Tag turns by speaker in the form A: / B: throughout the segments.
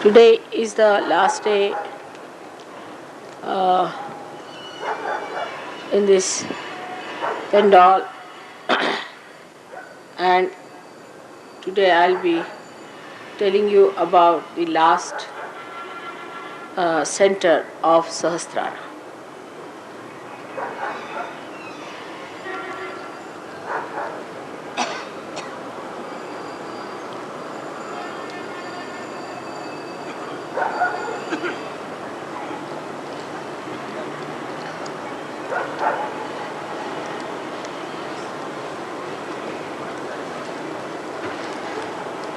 A: Today is the last day uh, in this pandal, and today I'll be telling you about the last center of Sahasrara.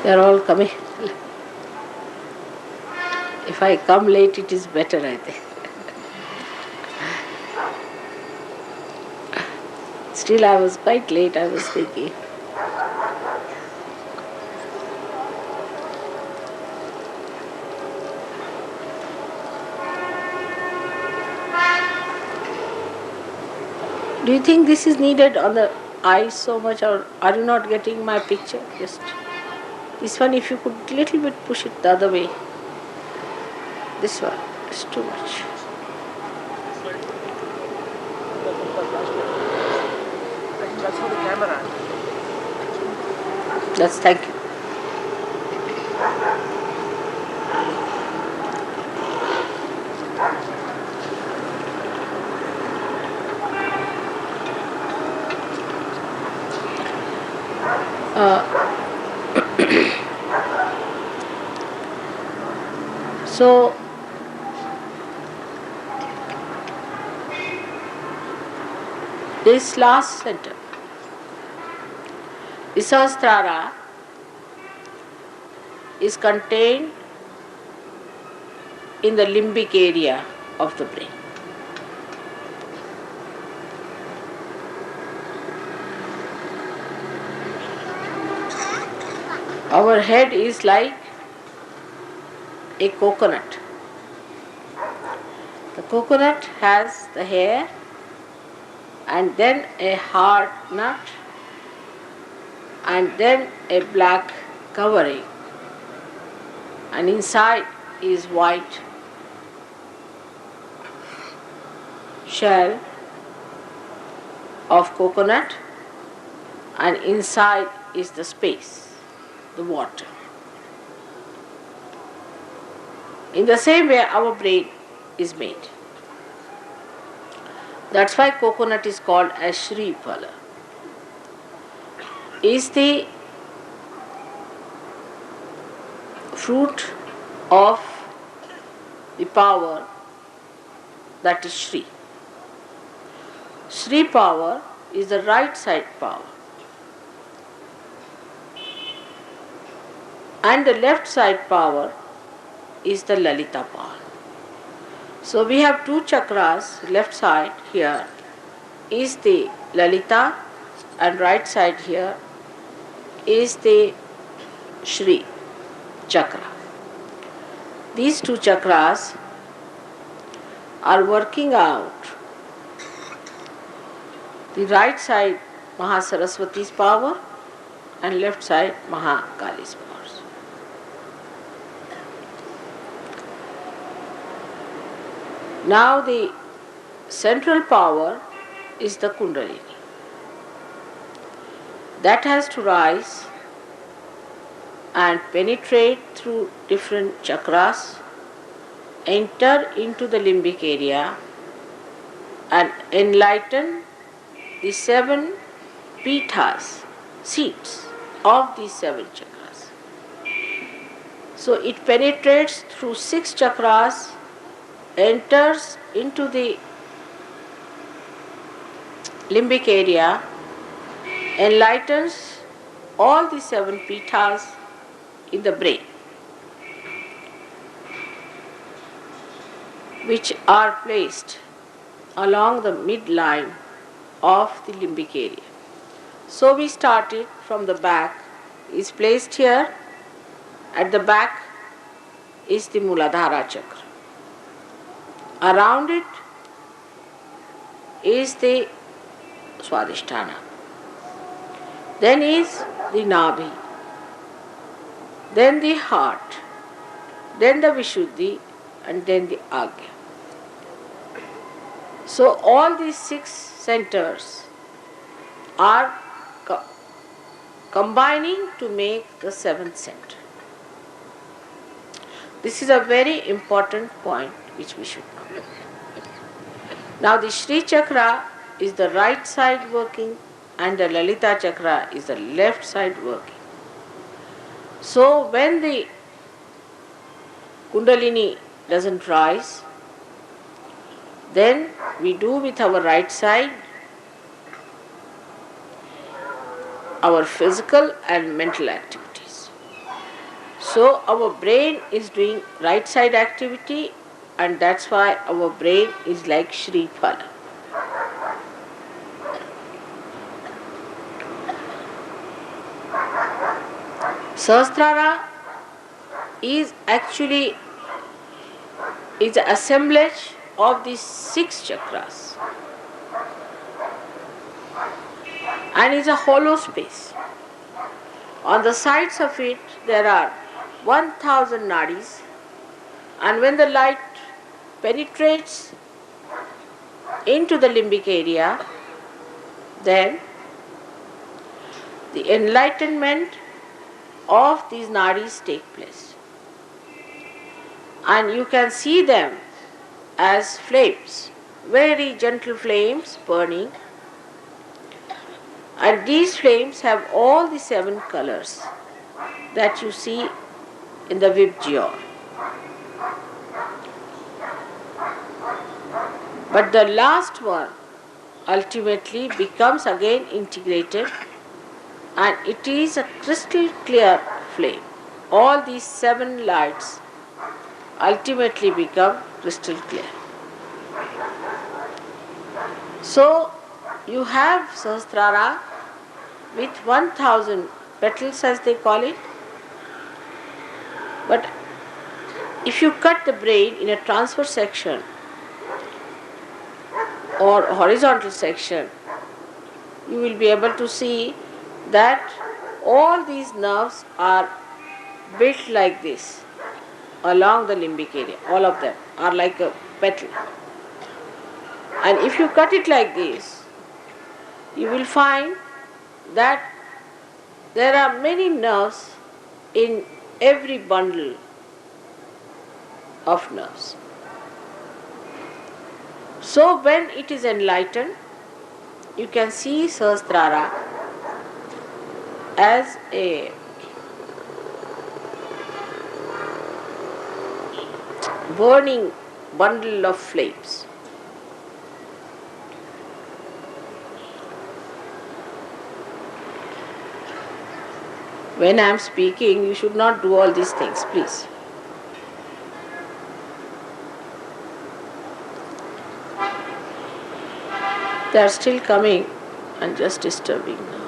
A: They're all coming. If I come late, it is better, I think. Still, I was quite late, I was thinking. Do you think this is needed on the eyes so much, or are you not getting my picture? Just this one, if you could little bit push it the other way. This one is too much.
B: That's for the camera.
A: That's thank you. So this last center, the Sahasrara, is contained in the limbic area of the brain. Our head is like a coconut. The coconut has the hair and then a hard nut and then a black covering, and inside is white shell of coconut, and inside is the space, the water. In the same way our brain is made. That's why coconut is called as Shri Phala. Is the fruit of the power that is Shri. Shri power is the right side power, and the left side power is the Lalita power. So we have two chakras. Left side here is the Lalita and right side here is the Shri chakra. These two chakras are working out the right side Mahasaraswati's power and left side Mahakali's powers. Now the central power is the Kundalini. That has to rise and penetrate through different chakras, enter into the limbic area and enlighten the 7 pithas, seats of these 7 chakras. So it penetrates through 6 chakras, enters into the limbic area, enlightens all the 7 pithas in the brain, which are placed along the midline of the limbic area. So we started from the back, is placed here. At the back is the Muladhara chakra. Around it is the Swadhisthana. Then is the Nabhi. Then the heart. then the Vishuddhi, and then the Agya. So all these 6 centers are combining to make the 7th center. This is a very important point which we should know. Now the Shri Chakra is the right side working and the Lalita Chakra is the left side working. So when the Kundalini doesn't rise, then we do with our right side our physical and mental activities. So our brain is doing right side activity, and that's why our brain is like Shri Phala. Sahasrara is actually an assemblage of these 6 chakras and is a hollow space. On the sides of it there are 1000 nadis, and when the light penetrates into the limbic area, then the enlightenment of these nadis take place. And you can see them as flames, very gentle flames burning. And these flames have all the 7 colors that you see in the Vibgyor. But the last one ultimately becomes again integrated, and it is a crystal clear flame. All these 7 lights ultimately become crystal clear. So you have Sahasrara with 1000 petals, as they call it. But if you cut the brain in a transverse section or horizontal section, you will be able to see that all these nerves are built like this along the limbic area. All of them are like a petal. And if you cut it like this, you will find that there are many nerves in every bundle of nerves. So when it is enlightened, you can see Sahasrara as a burning bundle of flames. When I am speaking, you should not do all these things, please. They are still coming and just disturbing now.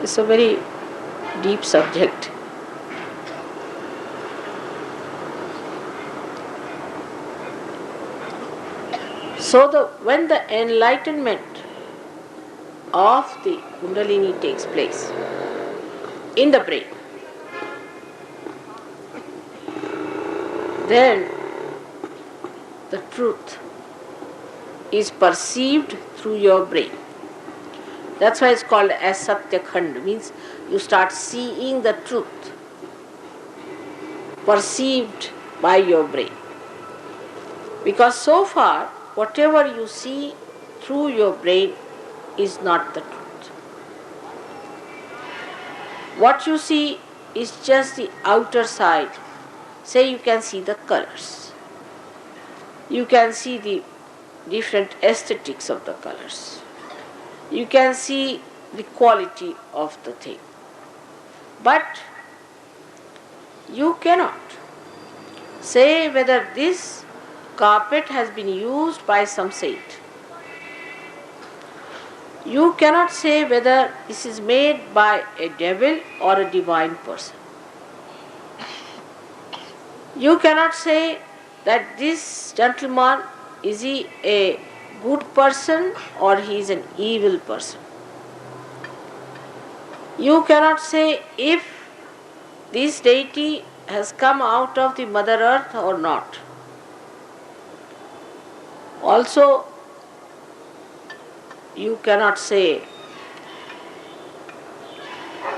A: It's a very deep subject. So when the enlightenment of the Kundalini takes place in the brain, then the truth is perceived through your brain. That's why it's called as Satya Khand, means you start seeing the truth perceived by your brain. Because so far, whatever you see through your brain is not the truth. What you see is just the outer side. Say you can see the colors. You can see the different aesthetics of the colors. You can see the quality of the thing. But you cannot say whether this carpet has been used by some saint. You cannot say whether this is made by a devil or a divine person. You cannot say that this gentleman, is he a good person or he is an evil person. You cannot say if this deity has come out of the Mother Earth or not. Also, you cannot say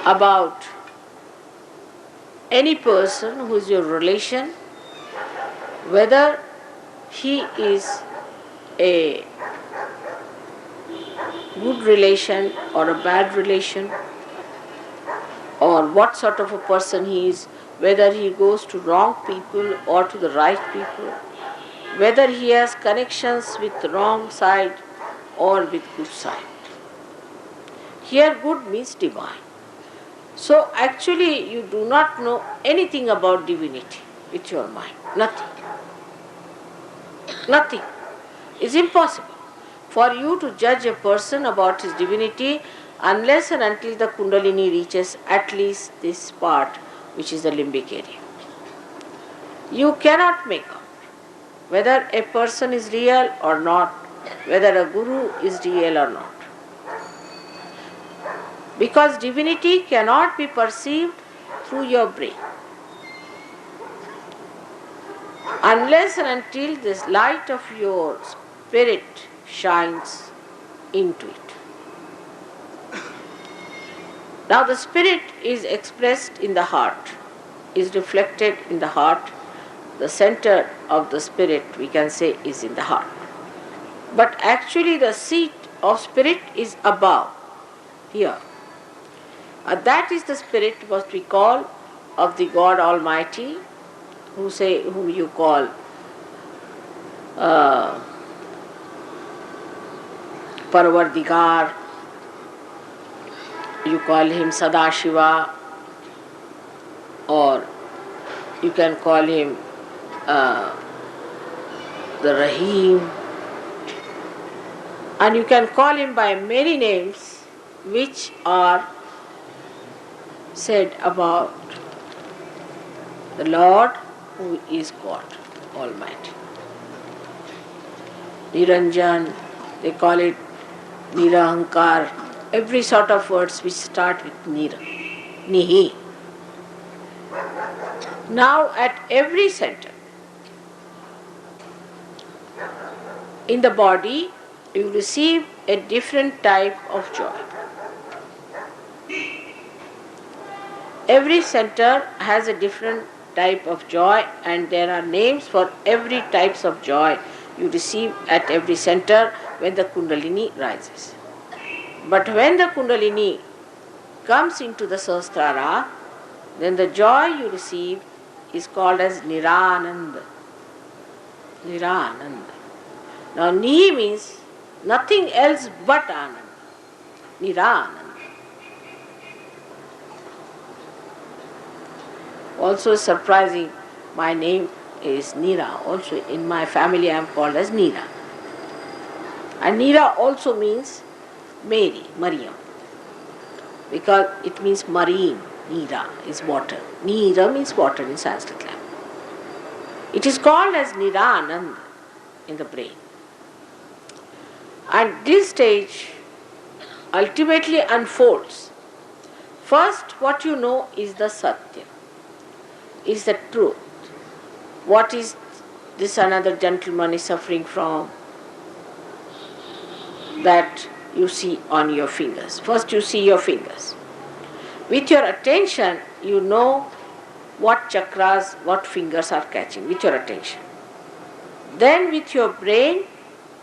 A: about any person who is your relation whether he is a good relation or a bad relation, or what sort of a person he is, whether he goes to wrong people or to the right people, whether he has connections with the wrong side or with good side. Here good means divine. So actually you do not know anything about divinity with your mind. Nothing. Nothing. It's impossible for you to judge a person about his divinity unless and until the Kundalini reaches at least this part, which is the limbic area. You cannot make out whether a person is real or not, whether a guru is real or not. Because divinity cannot be perceived through your brain unless and until this light of your spirit shines into it. Now the spirit is expressed in the heart, is reflected in the heart. The center of the spirit, we can say, is in the heart. But actually the seat of spirit is above, here. That is the spirit what we call of the God Almighty, whom you call Parvardigar, you call him Sadashiva, or you can call him the Rahim, and you can call him by many names which are said about the Lord who is God Almighty. Niranjan, they call it Nirahankar, every sort of words which start with Nira, Nihi. Now at every center in the body you receive a different type of joy. Every center has a different type of joy, and there are names for every types of joy you receive at every center when the Kundalini rises. But when the Kundalini comes into the Sahasrara, then the joy you receive is called as Nirananda. Nirananda. Now Ni means nothing else but Ananda. Nirananda. Also surprising, my name is Neera. Also in my family I am called as Neera. And Neera also means Mary, Mariam. Because it means marine. Neera is water. Neera means water in Sanskrit language. It is called as Nirananda in the brain. And this stage ultimately unfolds. First, what you know is the Satya, is the truth. What is this another gentleman is suffering from? That you see on your fingers. First you see your fingers. With your attention, you know what chakras, what fingers are catching, with your attention. Then with your brain,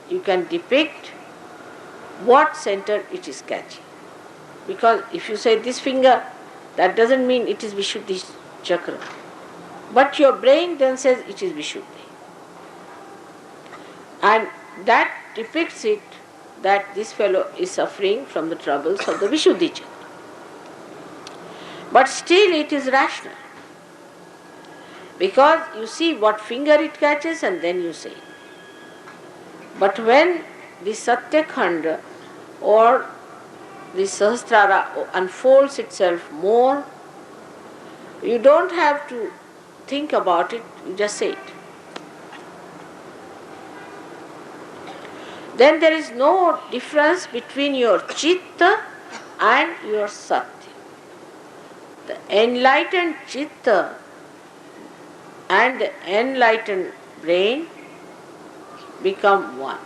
A: you can depict what center it is catching. Because if you say this finger, that doesn't mean it is Vishuddhi chakra. But your brain then says it is Vishuddhi. And that depicts it that this fellow is suffering from the troubles of the Vishuddhi chakra. But still it is rational. Because you see what finger it catches and then you say. But when the Satya Khanda or the Sahasrara unfolds itself more, you don't have to think about it, you just say it. Then there is no difference between your Chitta and your Satya. the enlightened chitta and the enlightened brain become one.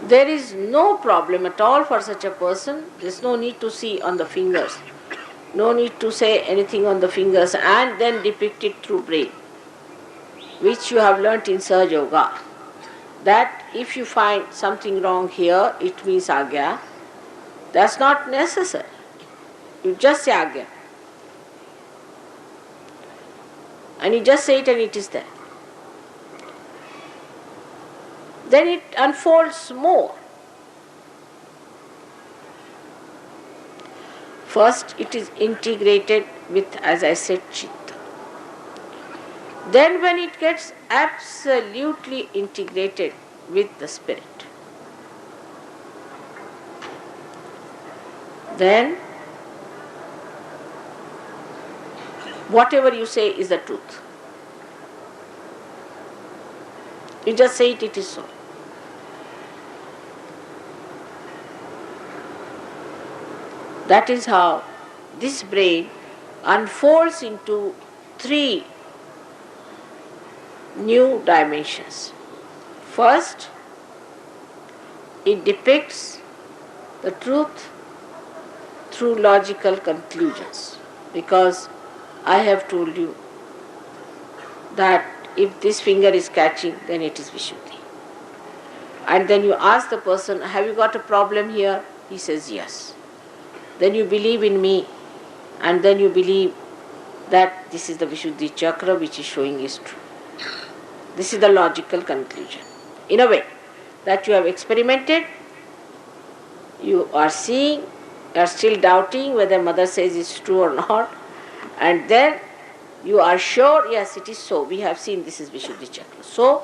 A: There is no problem at all for such a person. There is no need to see on the fingers, no need to say anything on the fingers and then depict it through brain, which you have learnt in Sahaja Yoga. That if you find something wrong here, it means Agya. That's not necessary. You just say Agya. And you just say it and it is there. Then it unfolds more. First, it is integrated with, as I said, Chitta. Then when it gets absolutely integrated with the spirit, then whatever you say is the truth. You just say it, it is so. That is how this brain unfolds into 3 new dimensions. First, it depicts the truth through logical conclusions, because I have told you that if this finger is catching, then it is Vishuddhi. And then you ask the person, have you got a problem here? He says yes. Then you believe in me, and then you believe that this is the Vishuddhi chakra which is showing is true. This is the logical conclusion. In a way that you have experimented, you are seeing, you are still doubting whether mother says it's true or not, and then you are sure, yes, it is so. We have seen this is Vishuddhi chakra. So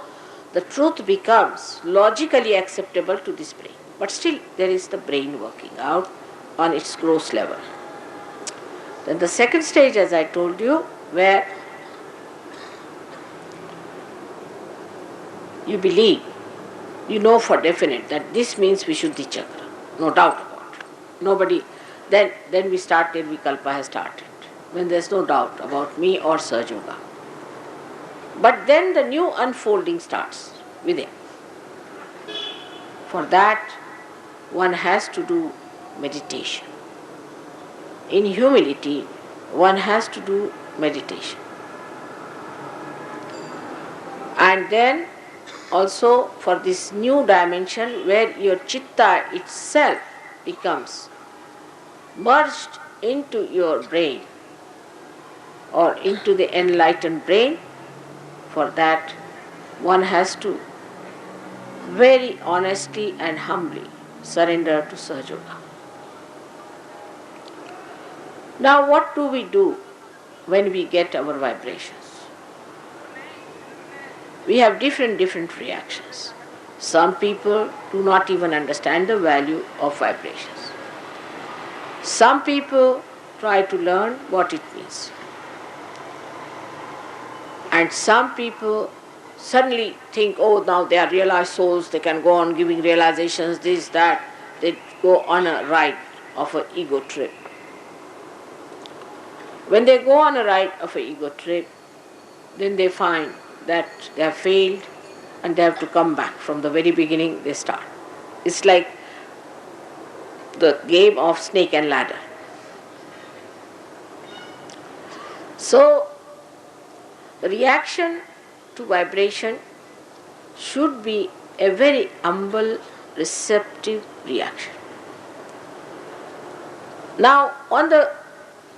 A: the truth becomes logically acceptable to this brain. But still there is the brain working out on its gross level. Then the second stage, as I told you, where you believe, you know for definite that this means Vishuddhi chakra, no doubt about it. Nobody, then we start, Nirvikalpa has started, when there is no doubt about me or Sahaja Yoga. But then the new unfolding starts within. For that, one has to do meditation. In humility, one has to do meditation. And then also for this new dimension where your chitta itself becomes merged into your brain or into the enlightened brain, for that one has to very honestly and humbly surrender to Sahaja Yoga. Now what do we do when we get our vibrations? We have different reactions. Some people do not even understand the value of vibrations. Some people try to learn what it means. And some people suddenly think, oh, now they are realized souls, they can go on giving realizations, this, that. They go on a ride of an ego trip. When they go on a ride of an ego trip, then they find that they have failed and they have to come back. From the very beginning they start. It's like the game of snake and ladder. So, the reaction to vibration should be a very humble, receptive reaction. Now, on the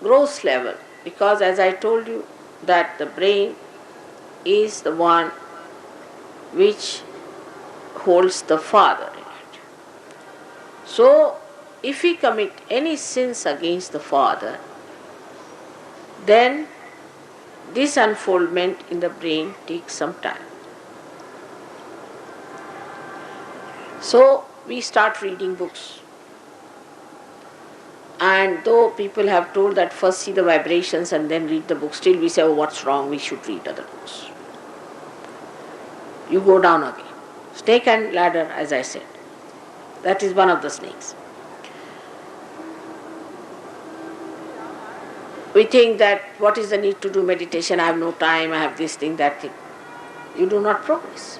A: gross level, because as I told you that the brain is the one which holds the father in it. So, if we commit any sins against the father, then this unfoldment in the brain takes some time. So, we start reading books. And though people have told that first see the vibrations and then read the book, still we say, oh, what's wrong, we should read other books. You go down again. Snake and ladder, as I said. That is one of the snakes. We think that what is the need to do meditation? I have no time, I have this thing, that thing. You do not progress.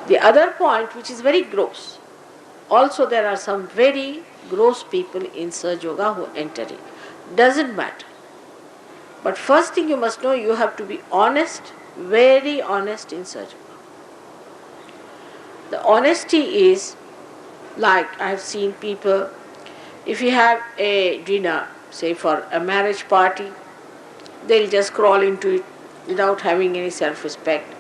A: The other point, which is very gross, also there are some very gross people in Sahaja Yoga who enter it. Doesn't matter. But first thing you must know, you have to be honest, very honest in Sahaja Yoga. The honesty is, like I have seen people, if you have a dinner, say for a marriage party, they'll just crawl into it without having any self-respect,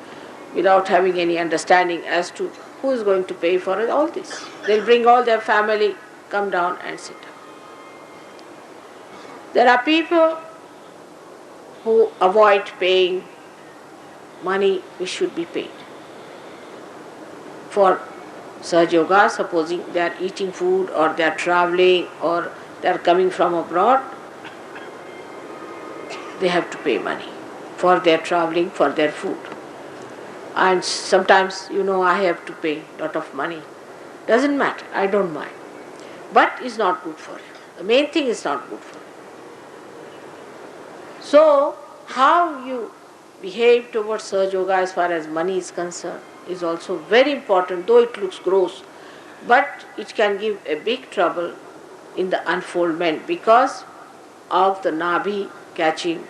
A: without having any understanding as to who is going to pay for it, all this. They'll bring all their family, come down and sit down. There are people who avoid paying money which should be paid. For Sahaja Yoga, supposing they are eating food or they are traveling or they are coming from abroad, they have to pay money for their traveling, for their food. And sometimes, I have to pay a lot of money. Doesn't matter, I don't mind. But it's not good for you. The main thing is not good for you. So, how you behave towards Sahaja Yoga as far as money is concerned is also very important, though it looks gross. But it can give a big trouble in the unfoldment because of the Nabhi catching.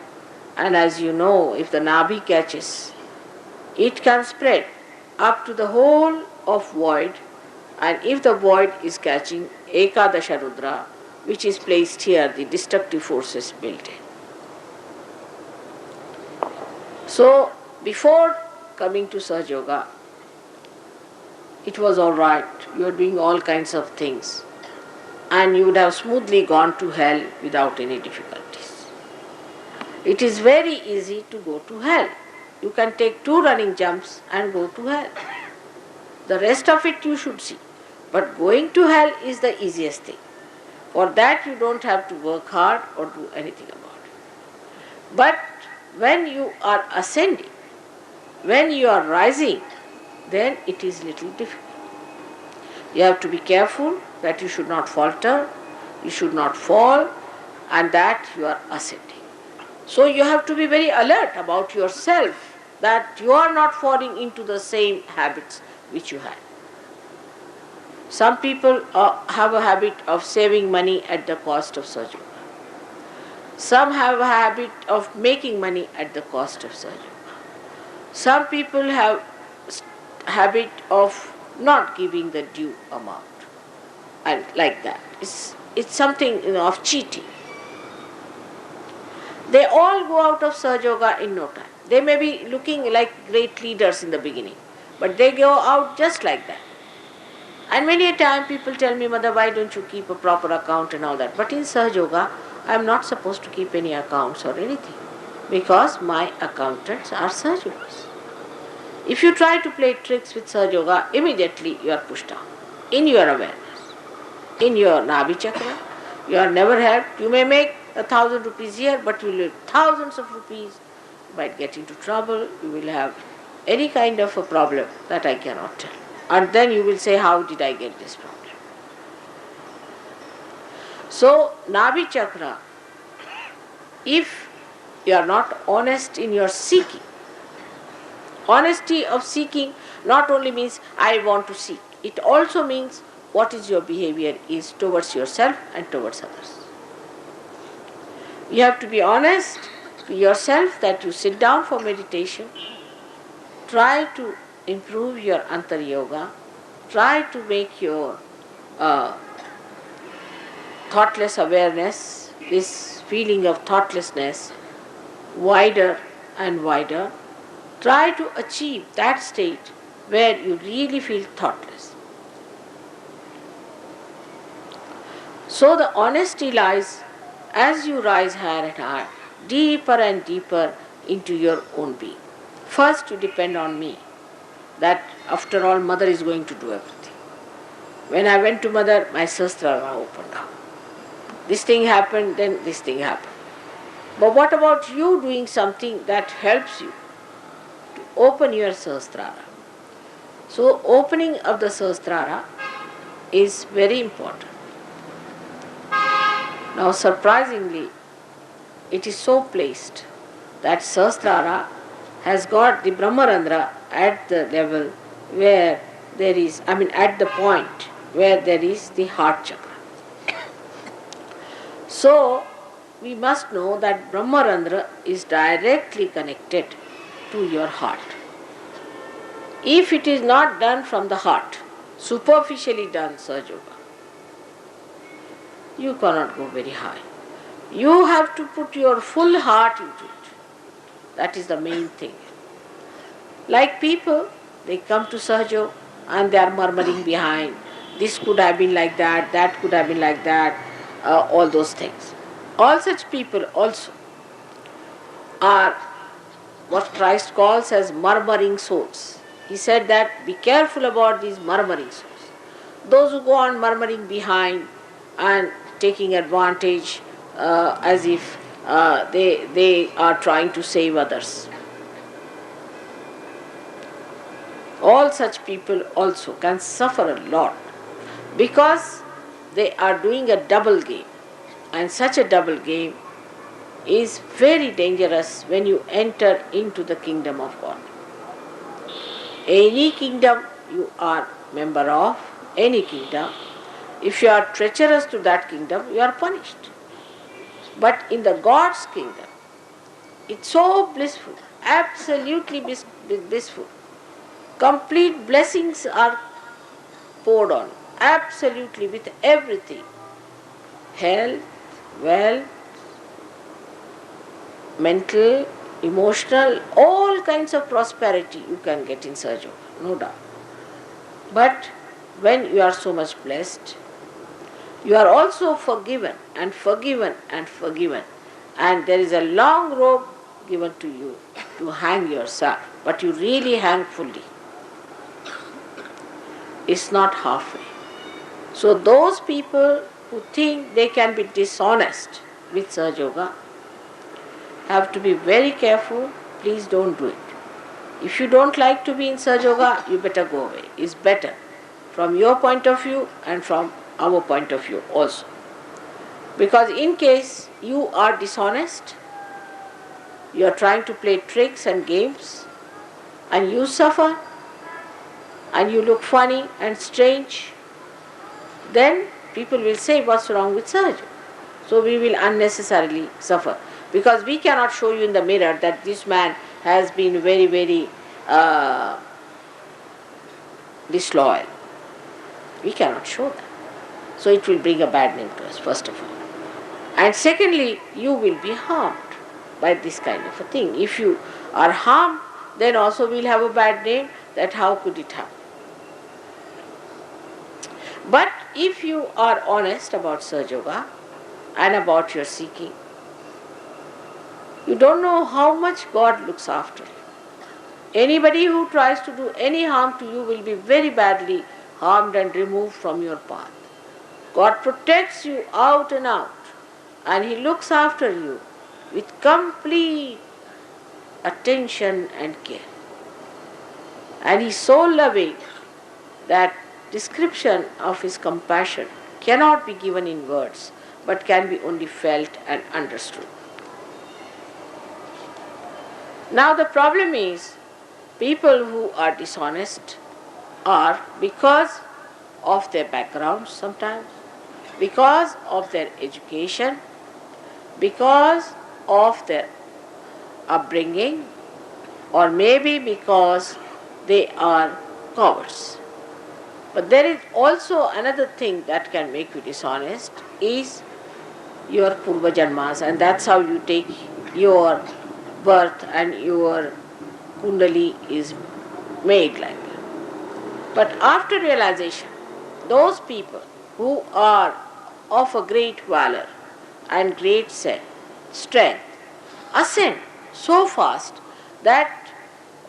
A: And as you know, if the Nabhi catches, it can spread up to the whole of void, and if the void is catching Ekadasha Rudra, which is placed here, the destructive forces built in. So, before coming to Sahaja Yoga, it was all right, you were doing all kinds of things, and you would have smoothly gone to hell without any difficulties. It is very easy to go to hell. You can take 2 running jumps and go to hell. The rest of it you should see. But going to hell is the easiest thing. For that you don't have to work hard or do anything about it. But when you are ascending, when you are rising, then it is little difficult. You have to be careful that you should not falter, you should not fall, and that you are ascending. So you have to be very alert about yourself, that you are not falling into the same habits which you had. Some people have a habit of saving money at the cost of Sahaja Yoga. Some have a habit of making money at the cost of Sahaja Yoga. Some people have a habit of not giving the due amount, and like that. It's something of cheating. They all go out of Sahaja Yoga in no time. They may be looking like great leaders in the beginning, but they go out just like that. And many a time people tell me, Mother, why don't you keep a proper account and all that? But in Sahaja Yoga, I am not supposed to keep any accounts or anything, because my accountants are Sahaja Yogas. If you try to play tricks with Sahaja Yoga, immediately you are pushed down in your awareness, in your Nabhi Chakra. You are never helped. You may make 1,000 rupees here, but you will lose thousands of rupees. You might get into trouble. You will have any kind of a problem that I cannot tell. And then you will say, how did I get this problem? So, Nabhi Chakra, if you are not honest in your seeking, honesty of seeking not only means I want to seek, it also means what is your behavior is towards yourself and towards others. You have to be honest to yourself that you sit down for meditation, try to improve your Antar Yoga, try to make your thoughtless awareness, this feeling of thoughtlessness, wider and wider. Try to achieve that state where you really feel thoughtless. So the honesty lies as you rise higher and higher, deeper and deeper into your own being. First you depend on me, that after all Mother is going to do everything. When I went to Mother, my Sahasrara opened up. This thing happened, then this thing happened. But what about you doing something that helps you to open your Sahasrara? So opening of the Sahasrara is very important. Now surprisingly, it is so placed that Sahasrara has got the Brahmarandra at the level where there is, at the point where there is the heart chakra. So, we must know that Brahmarandra is directly connected to your heart. If it is not done from the heart, superficially done Sahaja Yoga, you cannot go very high. You have to put your full heart into it. That is the main thing. Like people, they come to Sahaja and they are murmuring behind. This could have been like that could have been like that, all those things. All such people also are what Christ calls as murmuring souls. He said that be careful about these murmuring souls. Those who go on murmuring behind and taking advantage as if they are trying to save others. All such people also can suffer a lot because they are doing a double game, and such a double game is very dangerous when you enter into the kingdom of God. Any kingdom you are member of, any kingdom, if you are treacherous to that kingdom, you are punished. But in the God's kingdom, it's so blissful, absolutely blissful. Complete blessings are poured on, absolutely with everything. Health, wealth, mental, emotional, all kinds of prosperity you can get in Sahaja Yoga, no doubt. But when you are so much blessed, you are also forgiven and forgiven and forgiven. And there is a long rope given to you to hang yourself, but you really hang fully. It's not halfway. So those people who think they can be dishonest with Sahaja Yoga have to be very careful. Please don't do it. If you don't like to be in Sahaja Yoga, you better go away. It's better from your point of view and from our point of view also. Because in case you are dishonest, you are trying to play tricks and games, and you suffer, and you look funny and strange, then people will say, what's wrong with Sahaja? So we will unnecessarily suffer. Because we cannot show you in the mirror that this man has been very, very disloyal. We cannot show that. So it will bring a bad name to us, first of all. And secondly, you will be harmed by this kind of a thing. If you are harmed, then also we'll have a bad name, that how could it happen? But if you are honest about Sahaja Yoga and about your seeking, you don't know how much God looks after you. Anybody who tries to do any harm to you will be very badly harmed and removed from your path. God protects you out and out, and He looks after you with complete attention and care. And He is so loving that description of His compassion cannot be given in words, but can be only felt and understood. Now the problem is, people who are dishonest are, because of their background sometimes, because of their education, because of their upbringing, or maybe because they are cowards. But there is also another thing that can make you dishonest, is your purva janmas, and that's how you take your birth and your kundali is made like that. But after realization, those people who are of a great valor and great strength ascend so fast that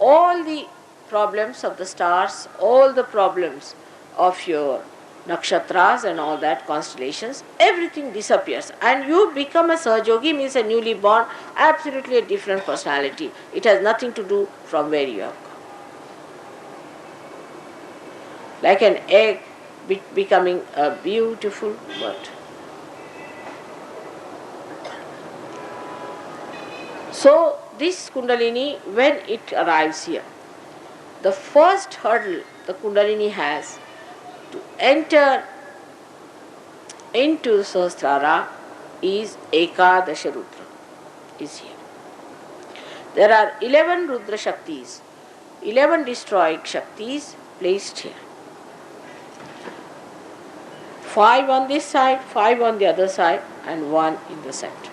A: all the problems of the stars, all the problems of your nakshatras and all that, constellations, everything disappears. And you become a Sahajogi, means a newly born, absolutely a different personality. It has nothing to do from where you have come. Like an egg becoming a beautiful bird. So this Kundalini, when it arrives here, the first hurdle the Kundalini has to enter into Sahasrara is Ekadasha Rudra, is here. There are 11 Rudra Shaktis, 11 destroying Shaktis placed here. 5 on this side, 5 on the other side, and 1 in the center.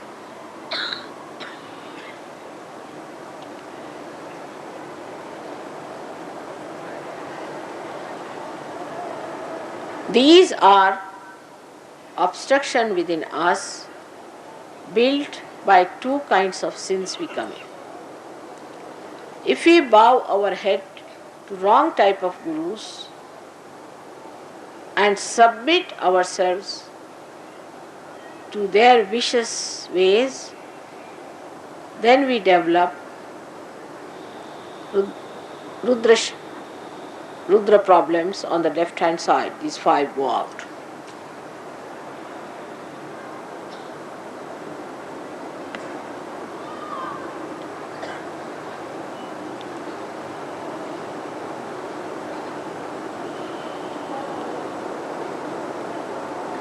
A: These are obstruction within us built by two kinds of sins we commit. If we bow our head to wrong type of gurus and submit ourselves to their vicious ways, then we develop Rudra problems on the left hand side. These 5 go out.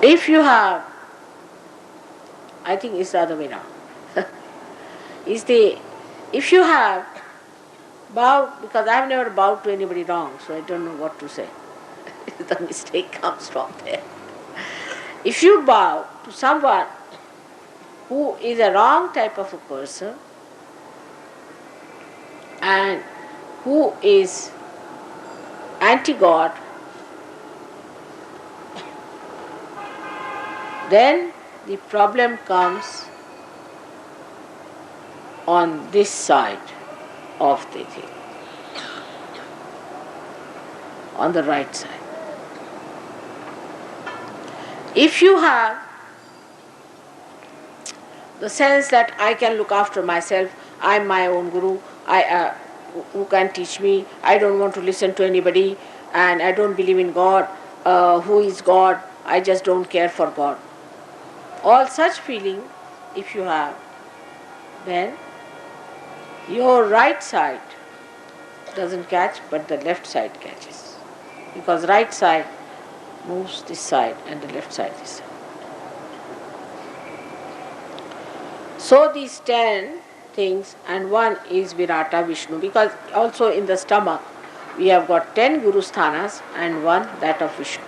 A: If you have, I think it's the other way around. If you have bowed, because I've never bowed to anybody wrong, so I don't know what to say. The mistake comes from there. If you bow to someone who is a wrong type of a person and who is anti-God, then the problem comes on this side of the thing, on the right side. If you have the sense that I can look after myself, I am my own guru, who can teach me, I don't want to listen to anybody, and I don't believe in God, who is God, I just don't care for God. All such feeling, if you have, then your right side doesn't catch, but the left side catches. Because right side moves this side and the left side this side. So these 10 things, and one is Virata Vishnu, because also in the stomach we have got 10 Guru Sthanas and one that of Vishnu.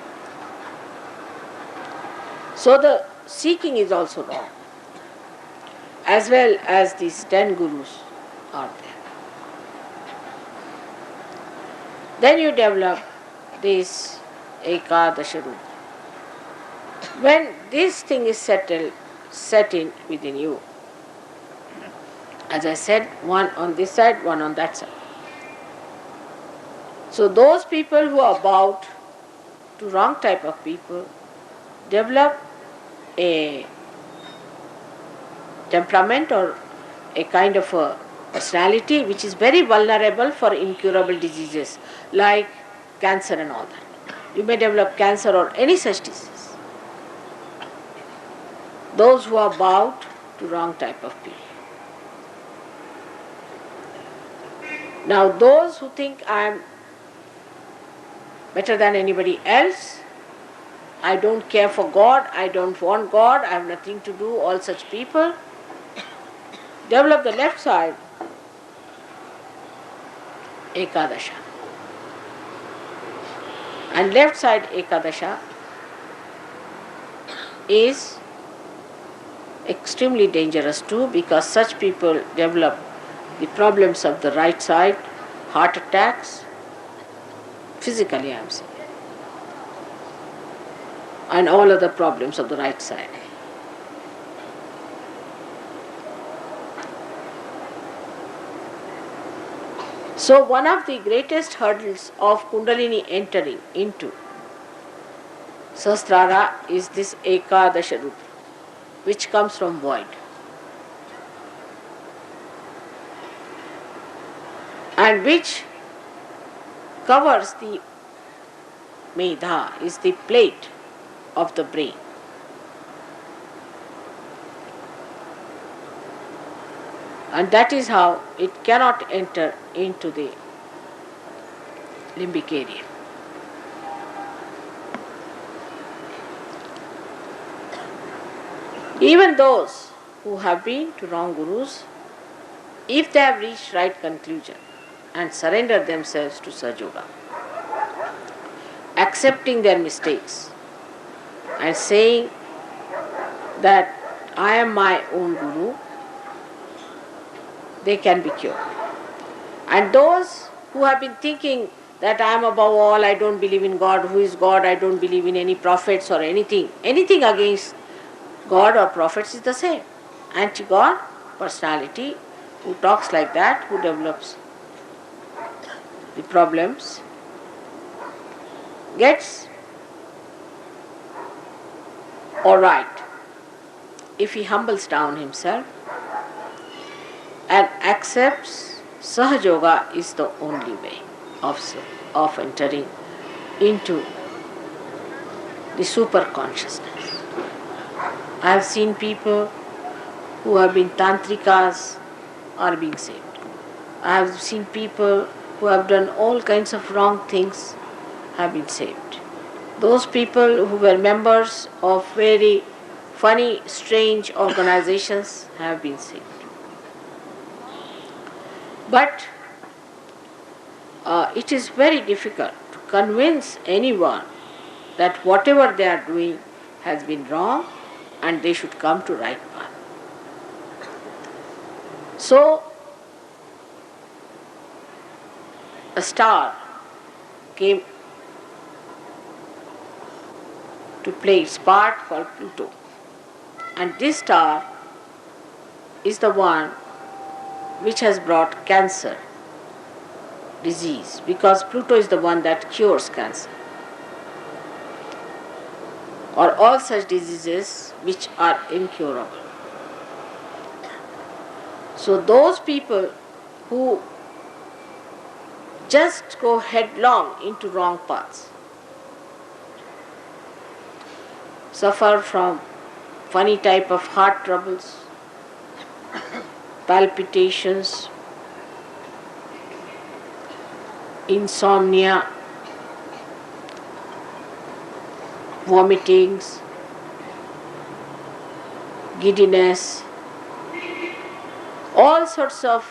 A: So the seeking is also wrong, as well as these 10 Gurus are there. Then you develop this Ekadasha Rudra. When this thing is set in within you, as I said, one on this side, one on that side. So those people who are bowed to wrong type of people develop a temperament or a kind of a personality which is very vulnerable for incurable diseases like cancer and all that. You may develop cancer or any such disease. Those who are bowed to wrong type of people. Now those who think I am better than anybody else, I don't care for God, I don't want God, I have nothing to do, all such people develop the left side Ekadasha. And left side Ekadasha is extremely dangerous too, because such people develop the problems of the right side, heart attacks, physically I am saying, and all other problems of the right side. So one of the greatest hurdles of Kundalini entering into Sahasrara is this Ekadasha Rudra, which comes from void. And which covers the Medha, is the plate of the brain. And that is how it cannot enter into the limbic area. Even those who have been to wrong gurus, if they have reached right conclusion and surrendered themselves to Sahaja Yoga, accepting their mistakes and saying that I am my own guru, they can be cured. And those who have been thinking that I am above all, I don't believe in God, who is God, I don't believe in any prophets or anything against God or prophets is the same. Anti-God personality who talks like that, who develops the problems, gets alright if he humbles down himself and accepts Sahaja Yoga is the only way of entering into the super consciousness. I have seen people who have been tantrikas are being saved. I have seen people who have done all kinds of wrong things have been saved. Those people who were members of very funny, strange organizations have been saved. But it is very difficult to convince anyone that whatever they are doing has been wrong and they should come to right path. So, a star came to play its part called Pluto. And this star is the one which has brought cancer disease, because Pluto is the one that cures cancer or all such diseases which are incurable. So those people who just go headlong into wrong paths suffer from funny type of heart troubles, palpitations, insomnia, vomitings, giddiness, all sorts of,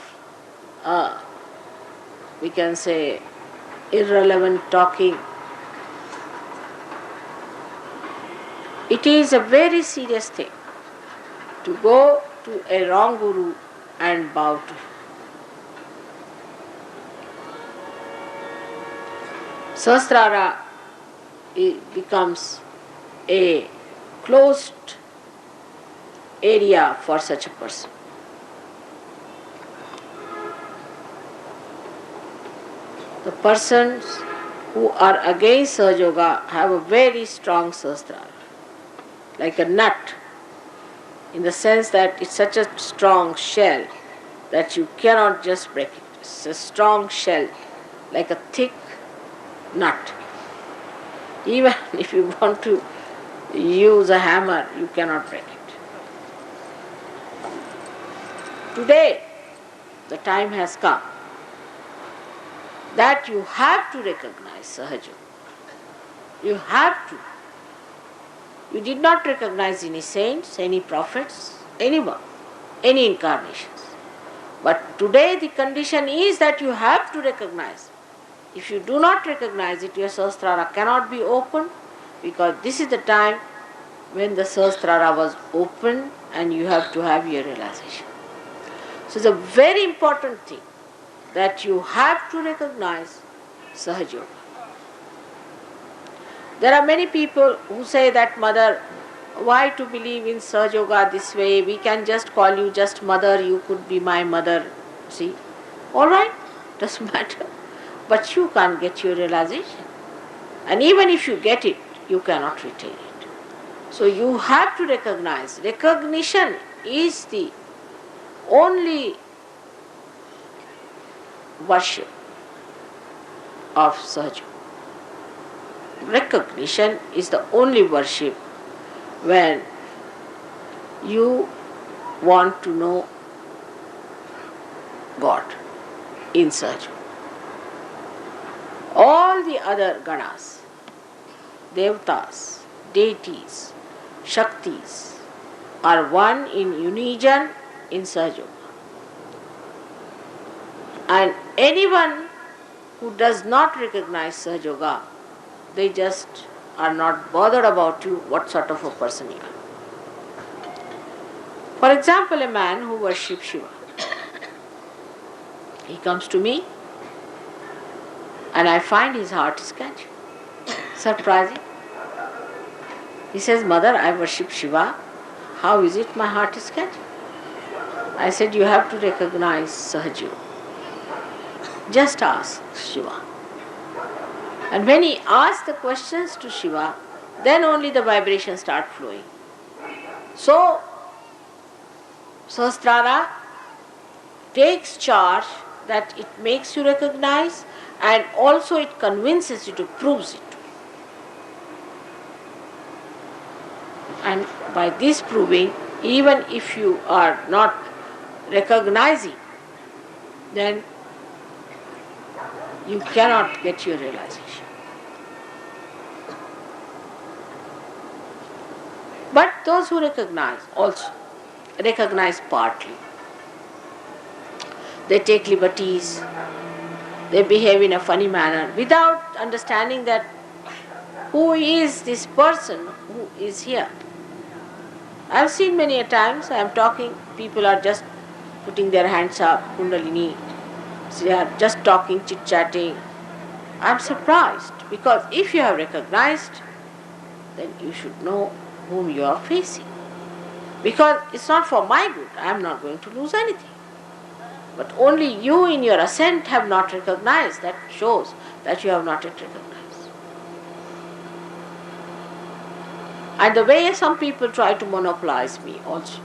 A: we can say, irrelevant talking. It is a very serious thing to go to a wrong guru and bow to him. Sahasrara becomes a closed area for such a person. The persons who are against Sahaja Yoga have a very strong Sahasrara, like a nut, in the sense that it's such a strong shell that you cannot just break it. It's a strong shell, like a thick nut. Even if you want to use a hammer, you cannot break it. Today, the time has come that you have to recognize Sahaja Yoga. You have to. You did not recognize any saints, any prophets, anyone, any incarnations. But today the condition is that you have to recognize. If you do not recognize it, your Sahasrara cannot be opened, because this is the time when the Sahasrara was opened and you have to have your realization. So it's a very important thing that you have to recognize Sahaja Yoga. There are many people who say that, Mother, why to believe in Sahaja Yoga this way? We can just call you just Mother, you could be my mother. See? Alright, doesn't matter. But you can't get your realization. And even if you get it, you cannot retain it. So you have to recognize. Recognition is the only worship of Sahaja Yoga. Recognition is the only worship when you want to know in Sahaja. All the other ganas, devtas, deities, shaktis are one in unison in Sahaja. And anyone who does not recognize Sahaja Yoga, they just are not bothered about you, what sort of a person you are. For example, a man who worships Shiva, he comes to me and I find his heart is catching. Surprising. He says, Mother, I worship Shiva. How is it my heart is catching? I said, you have to recognize Sahaja. Just ask Shiva. And when he asks the questions to Shiva, then only the vibrations start flowing. So, Sahasrara takes charge that it makes you recognize and also it convinces you to prove it. And by this proving, even if you are not recognizing, then you cannot get your realization. But those who recognize also recognize partly. They take liberties, they behave in a funny manner without understanding that who is this person who is here. I have seen many a times, I am talking, people are just putting their hands up, Kundalini, they are just talking, chit-chatting. I am surprised because if you have recognized, then you should know whom you are facing. Because it's not for my good, I am not going to lose anything. But only you in your ascent have not recognized. That shows that you have not yet recognized. And the way some people try to monopolize me also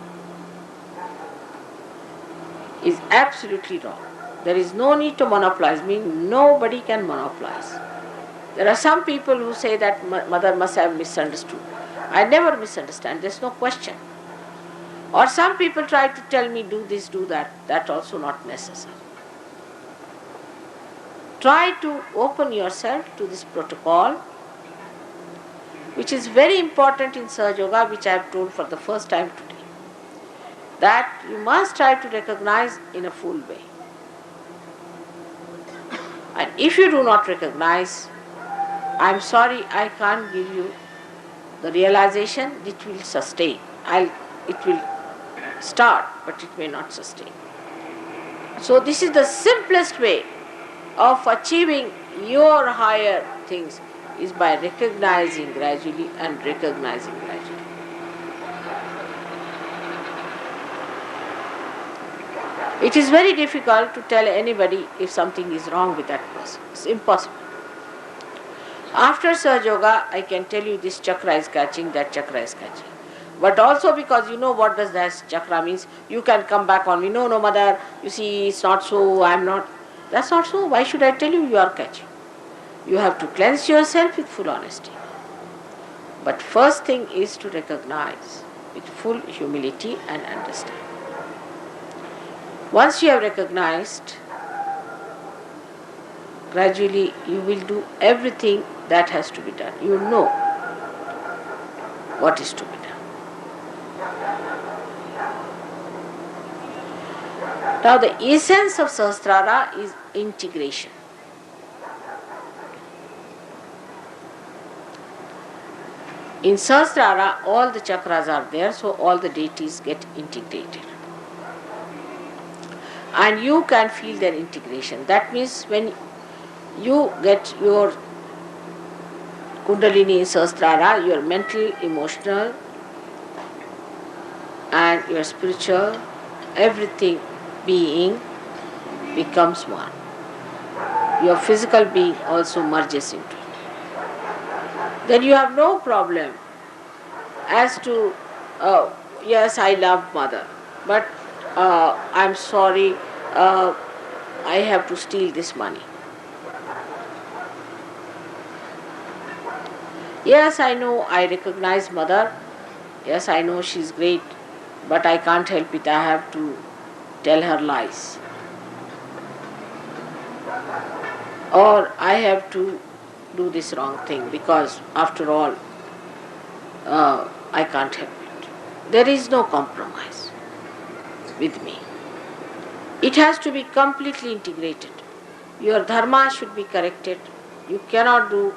A: is absolutely wrong. There is no need to monopolize me. Nobody can monopolize. There are some people who say that Mother must have misunderstood. I never misunderstand. There is no question. Or some people try to tell me do this, do that. That also not necessary. Try to open yourself to this protocol, which is very important in Sahaja Yoga, which I have told for the first time today. That you must try to recognize in a full way. And if you do not recognize, I am sorry, I can't give you the realization it will sustain. It will start, but it may not sustain. So this is the simplest way of achieving your higher things, is by recognizing gradually and recognizing gradually. It is very difficult to tell anybody if something is wrong with that person. It's impossible. After Sahaja Yoga, I can tell you this chakra is catching, that chakra is catching. But also because you know what does that chakra means, you can come back on me, no, Mother, you see, it's not so, I'm not. That's not so. Why should I tell you you are catching? You have to cleanse yourself with full honesty. But first thing is to recognize with full humility and understand. Once you have recognized, gradually you will do everything that has to be done. You will know what is to be done. Now the essence of Sahasrara is integration. In Sahasrara, all the chakras are there, so all the deities get integrated. And you can feel their integration. That means when you get your Kundalini in Sahasrara, your mental, emotional, and your spiritual, everything being becomes one. Your physical being also merges into it. Then you have no problem as to, yes, I love Mother, but I'm sorry, I have to steal this money. Yes, I know, I recognize Mother. Yes, I know she's great, but I can't help it. I have to tell her lies. or I have to do this wrong thing because after all I can't help it. There is no compromise with me. It has to be completely integrated. Your dharma should be corrected. You cannot do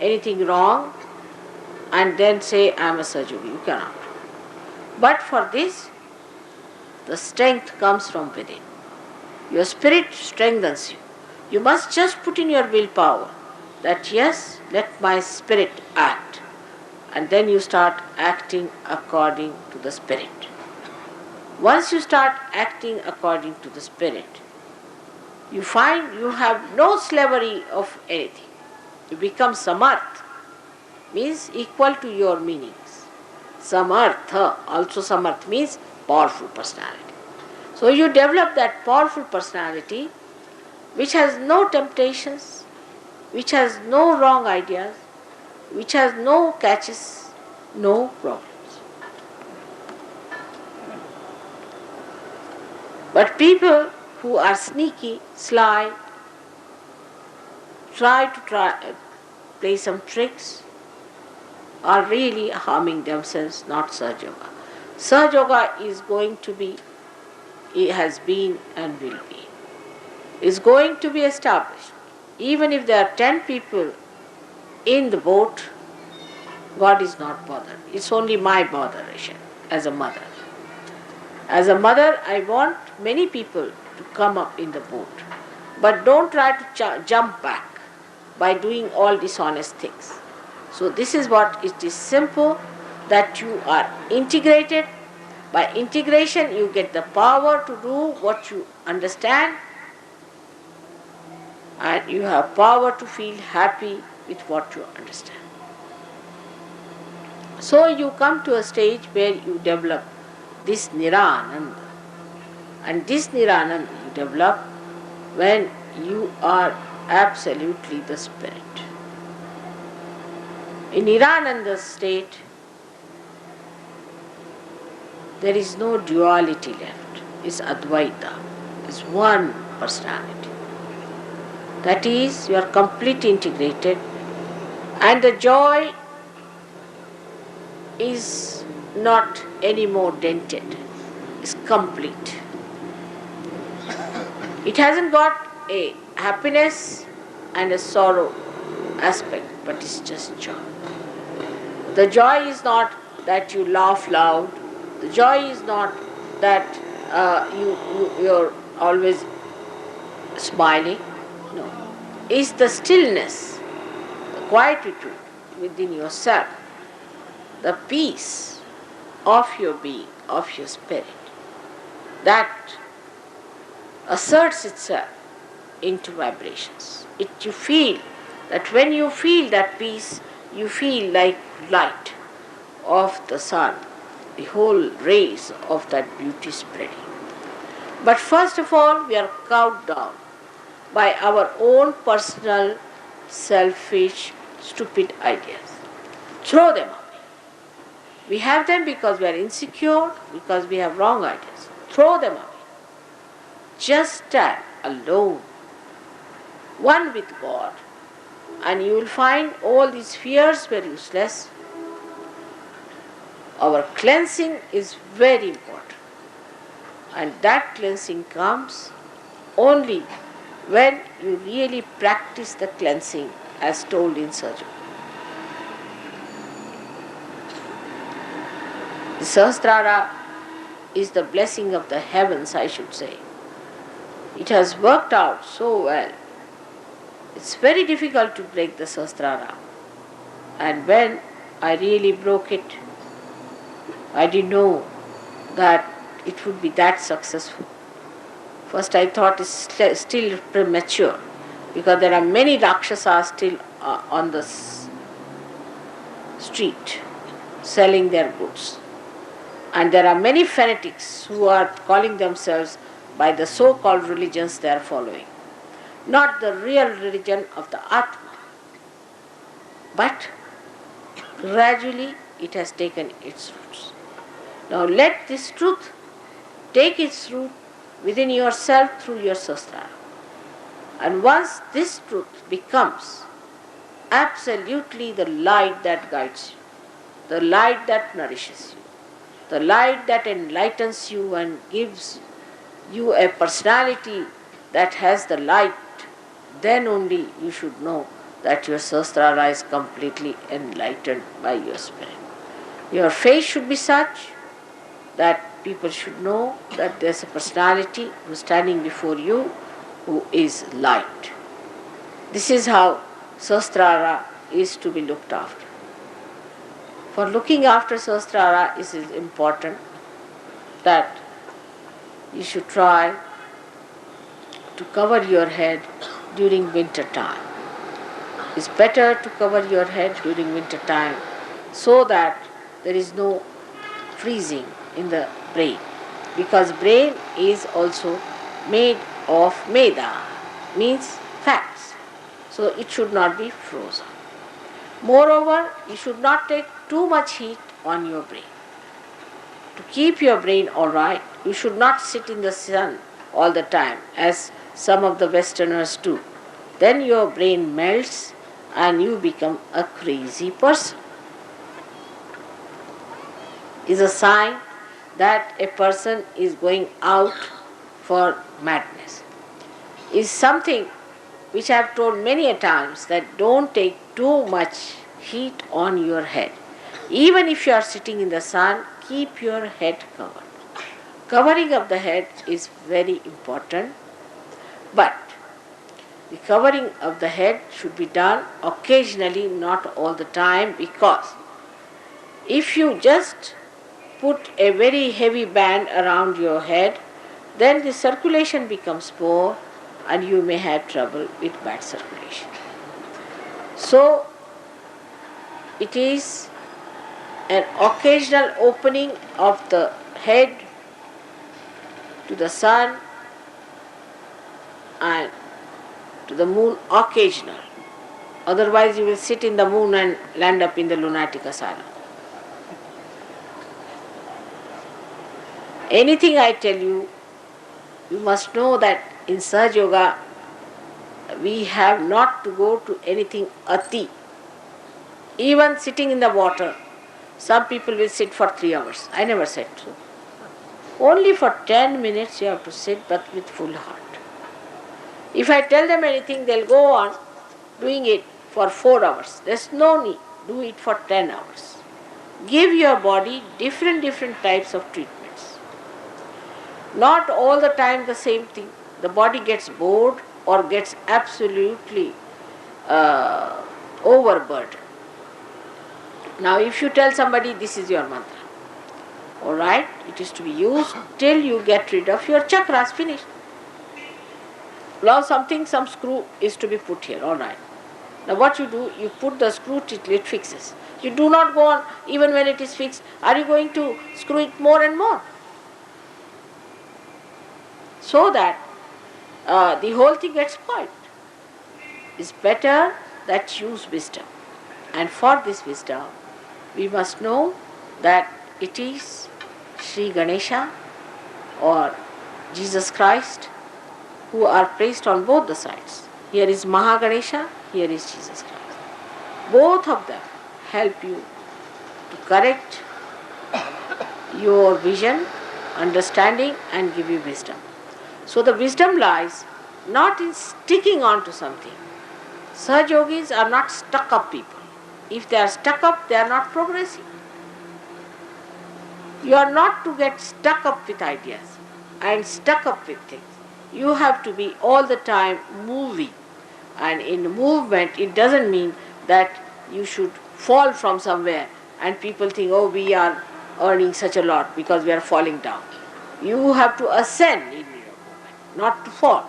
A: anything wrong and then say I am a Sahaja Yogi. You cannot. But for this, the strength comes from within. Your spirit strengthens you. You must just put in your willpower that yes, let my spirit act. And then you start acting according to the spirit. Once you start acting according to the spirit, you find you have no slavery of anything. You become samarth, means equal to your meanings. Samartha, also samarth means powerful personality. So you develop that powerful personality which has no temptations, which has no wrong ideas, which has no catches, no problems. But people who are sneaky, sly, try to play some tricks, are really harming themselves, not Sahaja Yoga. Sahaja Yoga is going to be, it has been and will be, is going to be established. Even if there are 10 people in the boat, God is not bothered. It's only my botheration as a mother. As a mother, I want many people to come up in the boat. But don't try to jump back by doing all dishonest things. So this is what it is simple, that you are integrated. By integration, you get the power to do what you understand, and you have power to feel happy with what you understand. So you come to a stage where you develop this Nirananda. And this Nirananda you develop when you are absolutely the spirit. In Nirananda state, there is no duality left. It's Advaita. It's one personality. That is, you are completely integrated, and the joy is not any more dented. It's complete. It hasn't got a happiness and a sorrow aspect, but it's just joy. The joy is not that you laugh loud. The joy is not that you're always smiling. No. It's the stillness, the quietude within yourself, the peace of your being, of your spirit, that asserts itself into vibrations. You feel that when you feel that peace, you feel like light of the sun, the whole rays of that beauty spreading. But first of all, we are cowed down by our own personal, selfish, stupid ideas. Throw them away. We have them because we are insecure, because we have wrong ideas. Throw them away. Just stand alone, one with God, and you will find all these fears were useless. Our cleansing is very important, and that cleansing comes only when you really practice the cleansing as told in Sahaja. The Sahasrara is the blessing of the heavens, I should say. It has worked out so well. It's very difficult to break the Sahasrara. And when I really broke it, I didn't know that it would be that successful. First I thought it's still premature, because there are many Rakshasas still on the street selling their goods. And there are many fanatics who are calling themselves by the so-called religions they are following. Not the real religion of the Atma. But gradually it has taken its roots. Now let this truth take its root within yourself through your Sahasrara. And once this truth becomes absolutely the light that guides you, the light that nourishes you, the light that enlightens you and gives you a personality that has the light, then only you should know that your Sahasrara is completely enlightened by your spirit. Your face should be such that people should know that there's a personality who's standing before you who is light. This is how Sahasrara is to be looked after. For looking after Sahasrara, it is important that you should try to cover your head during winter time. It's better to cover your head during winter time so that there is no freezing in the brain, because brain is also made of meda, means fats, so it should not be frozen. Moreover, you should not take too much heat on your brain. To keep your brain alright, you should not sit in the sun all the time as some of the Westerners do. Then your brain melts and you become a crazy person. Is a sign that a person is going out for madness. Is something which I have told many a times, that don't take too much heat on your head. Even if you are sitting in the sun, keep your head covered. Covering of the head is very important, but the covering of the head should be done occasionally, not all the time, because if you just put a very heavy band around your head, then the circulation becomes poor and you may have trouble with bad circulation. So, it is an occasional opening of the head to the sun and to the moon, occasional. Otherwise you will sit in the moon and land up in the lunatic asylum. Anything I tell you, you must know that in Sahaja Yoga we have not to go to anything ati. Even sitting in the water, some people will sit for 3 hours. I never said so. Only for 10 minutes you have to sit, but with full heart. If I tell them anything, they'll go on doing it for 4 hours. There's no need. Do it for 10 hours. Give your body different types of treatments. Not all the time the same thing. The body gets bored or gets absolutely overburdened. Now if you tell somebody this is your mantra, alright, it is to be used till you get rid of your chakras, finished. Now some screw is to be put here, alright. Now what you do, you put the screw till it fixes. You do not go on, even when it is fixed, are you going to screw it more and more? So that the whole thing gets spoiled. It's better that you use wisdom. And for this wisdom, we must know that it is Sri Ganesha or Jesus Christ who are placed on both the sides. Here is Mahaganesha, here is Jesus Christ. Both of them help you to correct your vision, understanding, and give you wisdom. So the wisdom lies not in sticking on to something. Sahaja yogis are not stuck up people. If they are stuck up, they are not progressing. You are not to get stuck up with ideas and stuck up with things. You have to be all the time moving. And in movement, it doesn't mean that you should fall from somewhere and people think, oh, we are earning such a lot because we are falling down. You have to ascend in your movement, not to fall.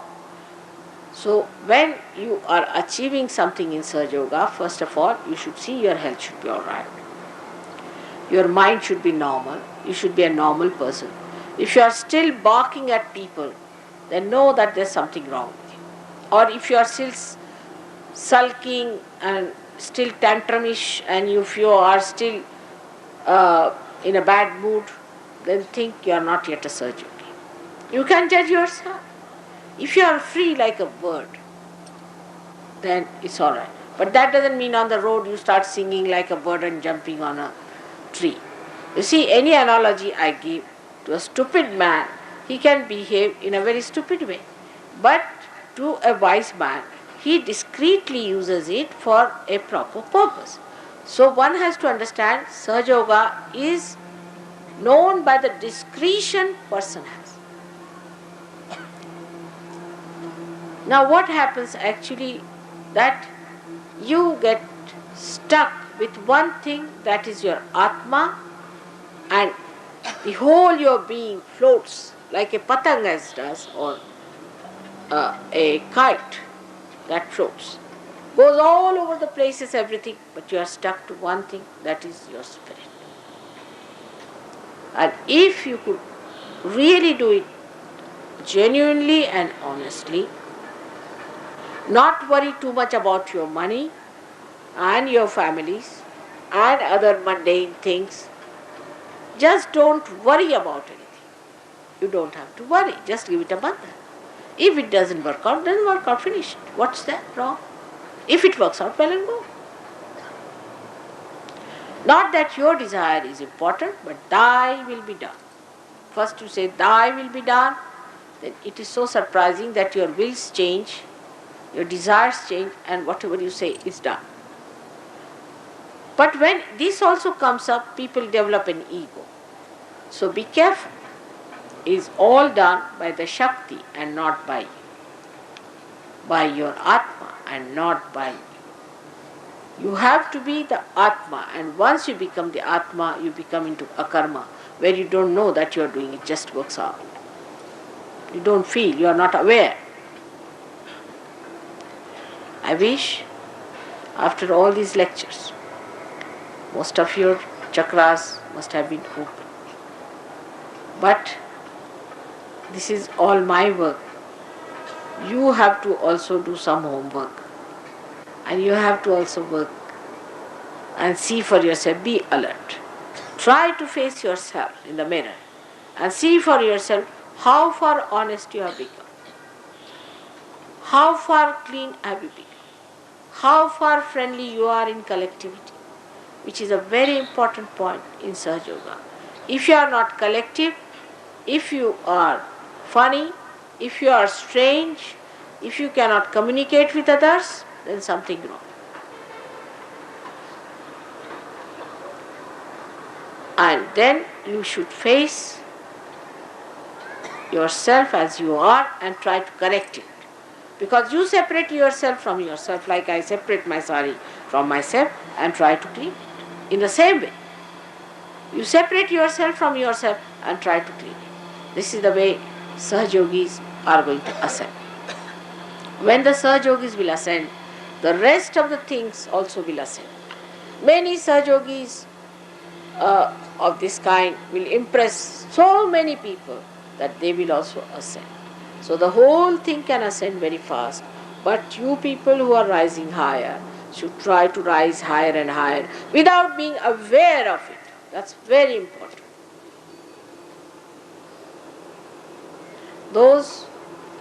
A: So when you are achieving something in Sahaja Yoga, first of all, you should see your health should be alright. Your mind should be normal. You should be a normal person. If you are still barking at people, then know that there's something wrong with you. Or if you are still sulking and still tantrumish, and if you are still in a bad mood, then think you are not yet a Sahaja Yogi. You can judge yourself. If you are free like a bird, then it's alright. But that doesn't mean on the road you start singing like a bird and jumping on a tree. You see, any analogy I give to a stupid man, he can behave in a very stupid way. But to a wise man, he discreetly uses it for a proper purpose. So one has to understand Sahaja Yoga is known by the discretion person has. Now what happens actually that you get stuck with one thing, that is your Atma, and the whole your being floats like a patang as does, or a kite that floats. Goes all over the places, everything, but you are stuck to one thing, that is your spirit. And if you could really do it genuinely and honestly, not worry too much about your money and your families and other mundane things, just don't worry about anything. You don't have to worry, just give it a month. If it doesn't work out, doesn't work out, finish it. What's that wrong? If it works out, well and good. Not that your desire is important, but thy will be done. First you say thy will be done, then it is so surprising that your wills change, your desires change, and whatever you say is done. But when this also comes up, people develop an ego. So be careful. It is all done by the Shakti and not by you. By your Atma and not by you. You have to be the Atma, and once you become the Atma, you become into akarma, where you don't know that you are doing it, just works out. You don't feel, you are not aware. I wish, after all these lectures, most of your chakras must have been open. But this is all my work. You have to also do some homework. And you have to also work and see for yourself, be alert. Try to face yourself in the mirror and see for yourself how far honest you have become. How far clean have you become. How far friendly you are in collectivity, which is a very important point in Sahaja Yoga. If you are not collective, if you are funny, if you are strange, if you cannot communicate with others, then something wrong. And then you should face yourself as you are and try to correct it. Because you separate yourself from yourself, like I separate my sari from myself and try to clean it. In the same way, you separate yourself from yourself and try to clean it. This is the way Sahaja Yogis are going to ascend. When the Sahaja Yogis will ascend, the rest of the things also will ascend. Many Sahaja Yogis of this kind will impress so many people that they will also ascend. So the whole thing can ascend very fast. But you people who are rising higher should try to rise higher and higher without being aware of it. That's very important. Those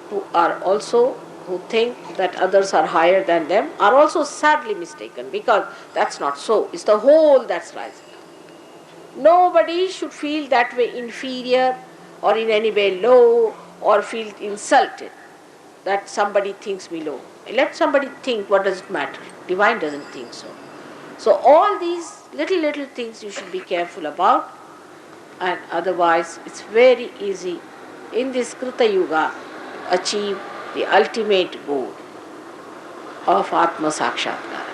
A: who are also, who think that others are higher than them, are also sadly mistaken, because that's not so. It's the whole that's rising. Nobody should feel that way inferior or in any way low or feel insulted that somebody thinks me low. Let somebody think, what does it matter? Divine doesn't think so. So all these little things you should be careful about, and otherwise it's very easy in this Krita Yuga achieve the ultimate goal of Atma Sakshatkara.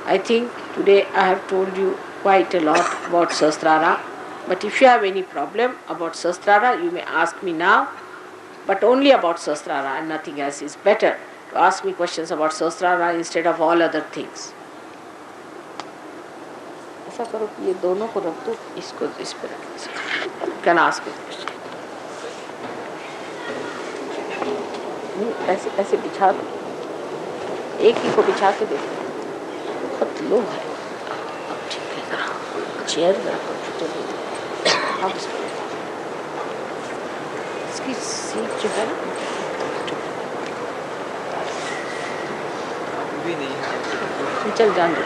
A: I think today I have told you quite a lot about Sahasrara, but if you have any problem about Sahasrara, you may ask me now, but only about Sahasrara and nothing else. Is better to ask me questions about Sahasrara instead of all other things. ऐसा करो कि ये दोनों को रख दो, इसको इस पर रख दो. Can ask a question. ऐसे ऐसे बिछा दो, एक ही को बिछा के देखो, बहुत लो है. अब ठीक है, जरा चेयर जरा कंप्यूटर दे दो. अब इसकी सीट जो है ना,
C: भी नहीं है।
A: चल जान दो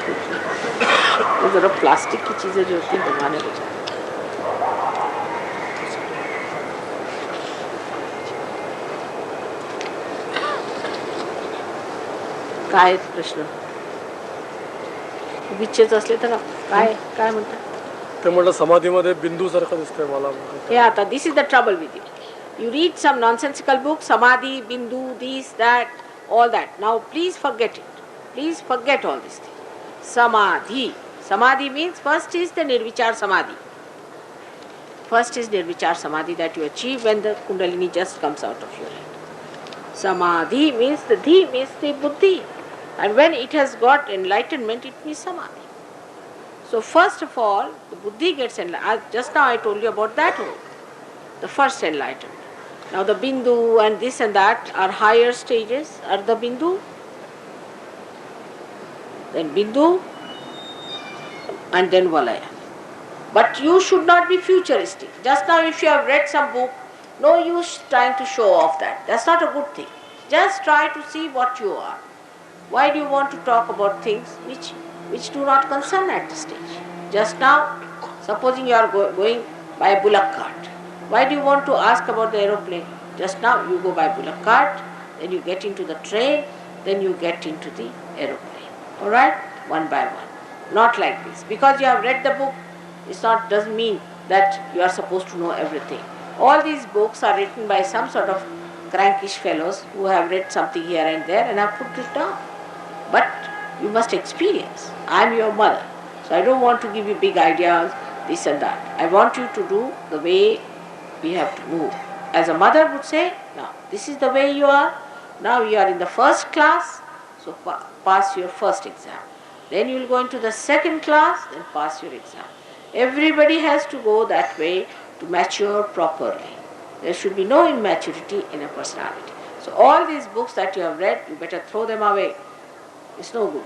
A: तो जरा प्लास्टिक की चीज़ें जो होती हैं भगवान ने बचाई। काय प्रश्न विच्छेद असले तर काय काय म्हणतात
D: ते म्हटलं समाधीमध्ये बिंदू सारखं दिसतंय मला.
A: हे आता this is the trouble with you read some nonsensical book समाधी बिंदू this that all that. Now please forget it. Please forget all these things. Samadhi. Samadhi means first is the nirvichar samadhi. First is nirvichar samadhi that you achieve when the kundalini just comes out of your head. Samadhi means the dhi means the buddhi. And when it has got enlightenment, it means samadhi. So first of all, the buddhi gets enlightened. Just now I told you about that one. The first enlightenment. Now the bindu and this and that are higher stages, are the bindu. Then bindu and then valaya. But you should not be futuristic. Just now if you have read some book, no use trying to show off that. That's not a good thing. Just try to see what you are. Why do you want to talk about things which do not concern at this stage? Just now, supposing you are going by a bullock cart. Why do you want to ask about the aeroplane? Just now you go by bullock cart, then you get into the train, then you get into the aeroplane. Alright? One by one. Not like this. Because you have read the book, doesn't mean that you are supposed to know everything. All these books are written by some sort of crankish fellows who have read something here and there and have put it down. But you must experience. I am your mother. So I don't want to give you big ideas, this and that. I want you to do the way we have to move. As a mother would say, now this is the way you are. Now you are in the first class, so pass your first exam. Then you will go into the second class, then pass your exam. Everybody has to go that way to mature properly. There should be no immaturity in a personality. So all these books that you have read, you better throw them away. It's no good.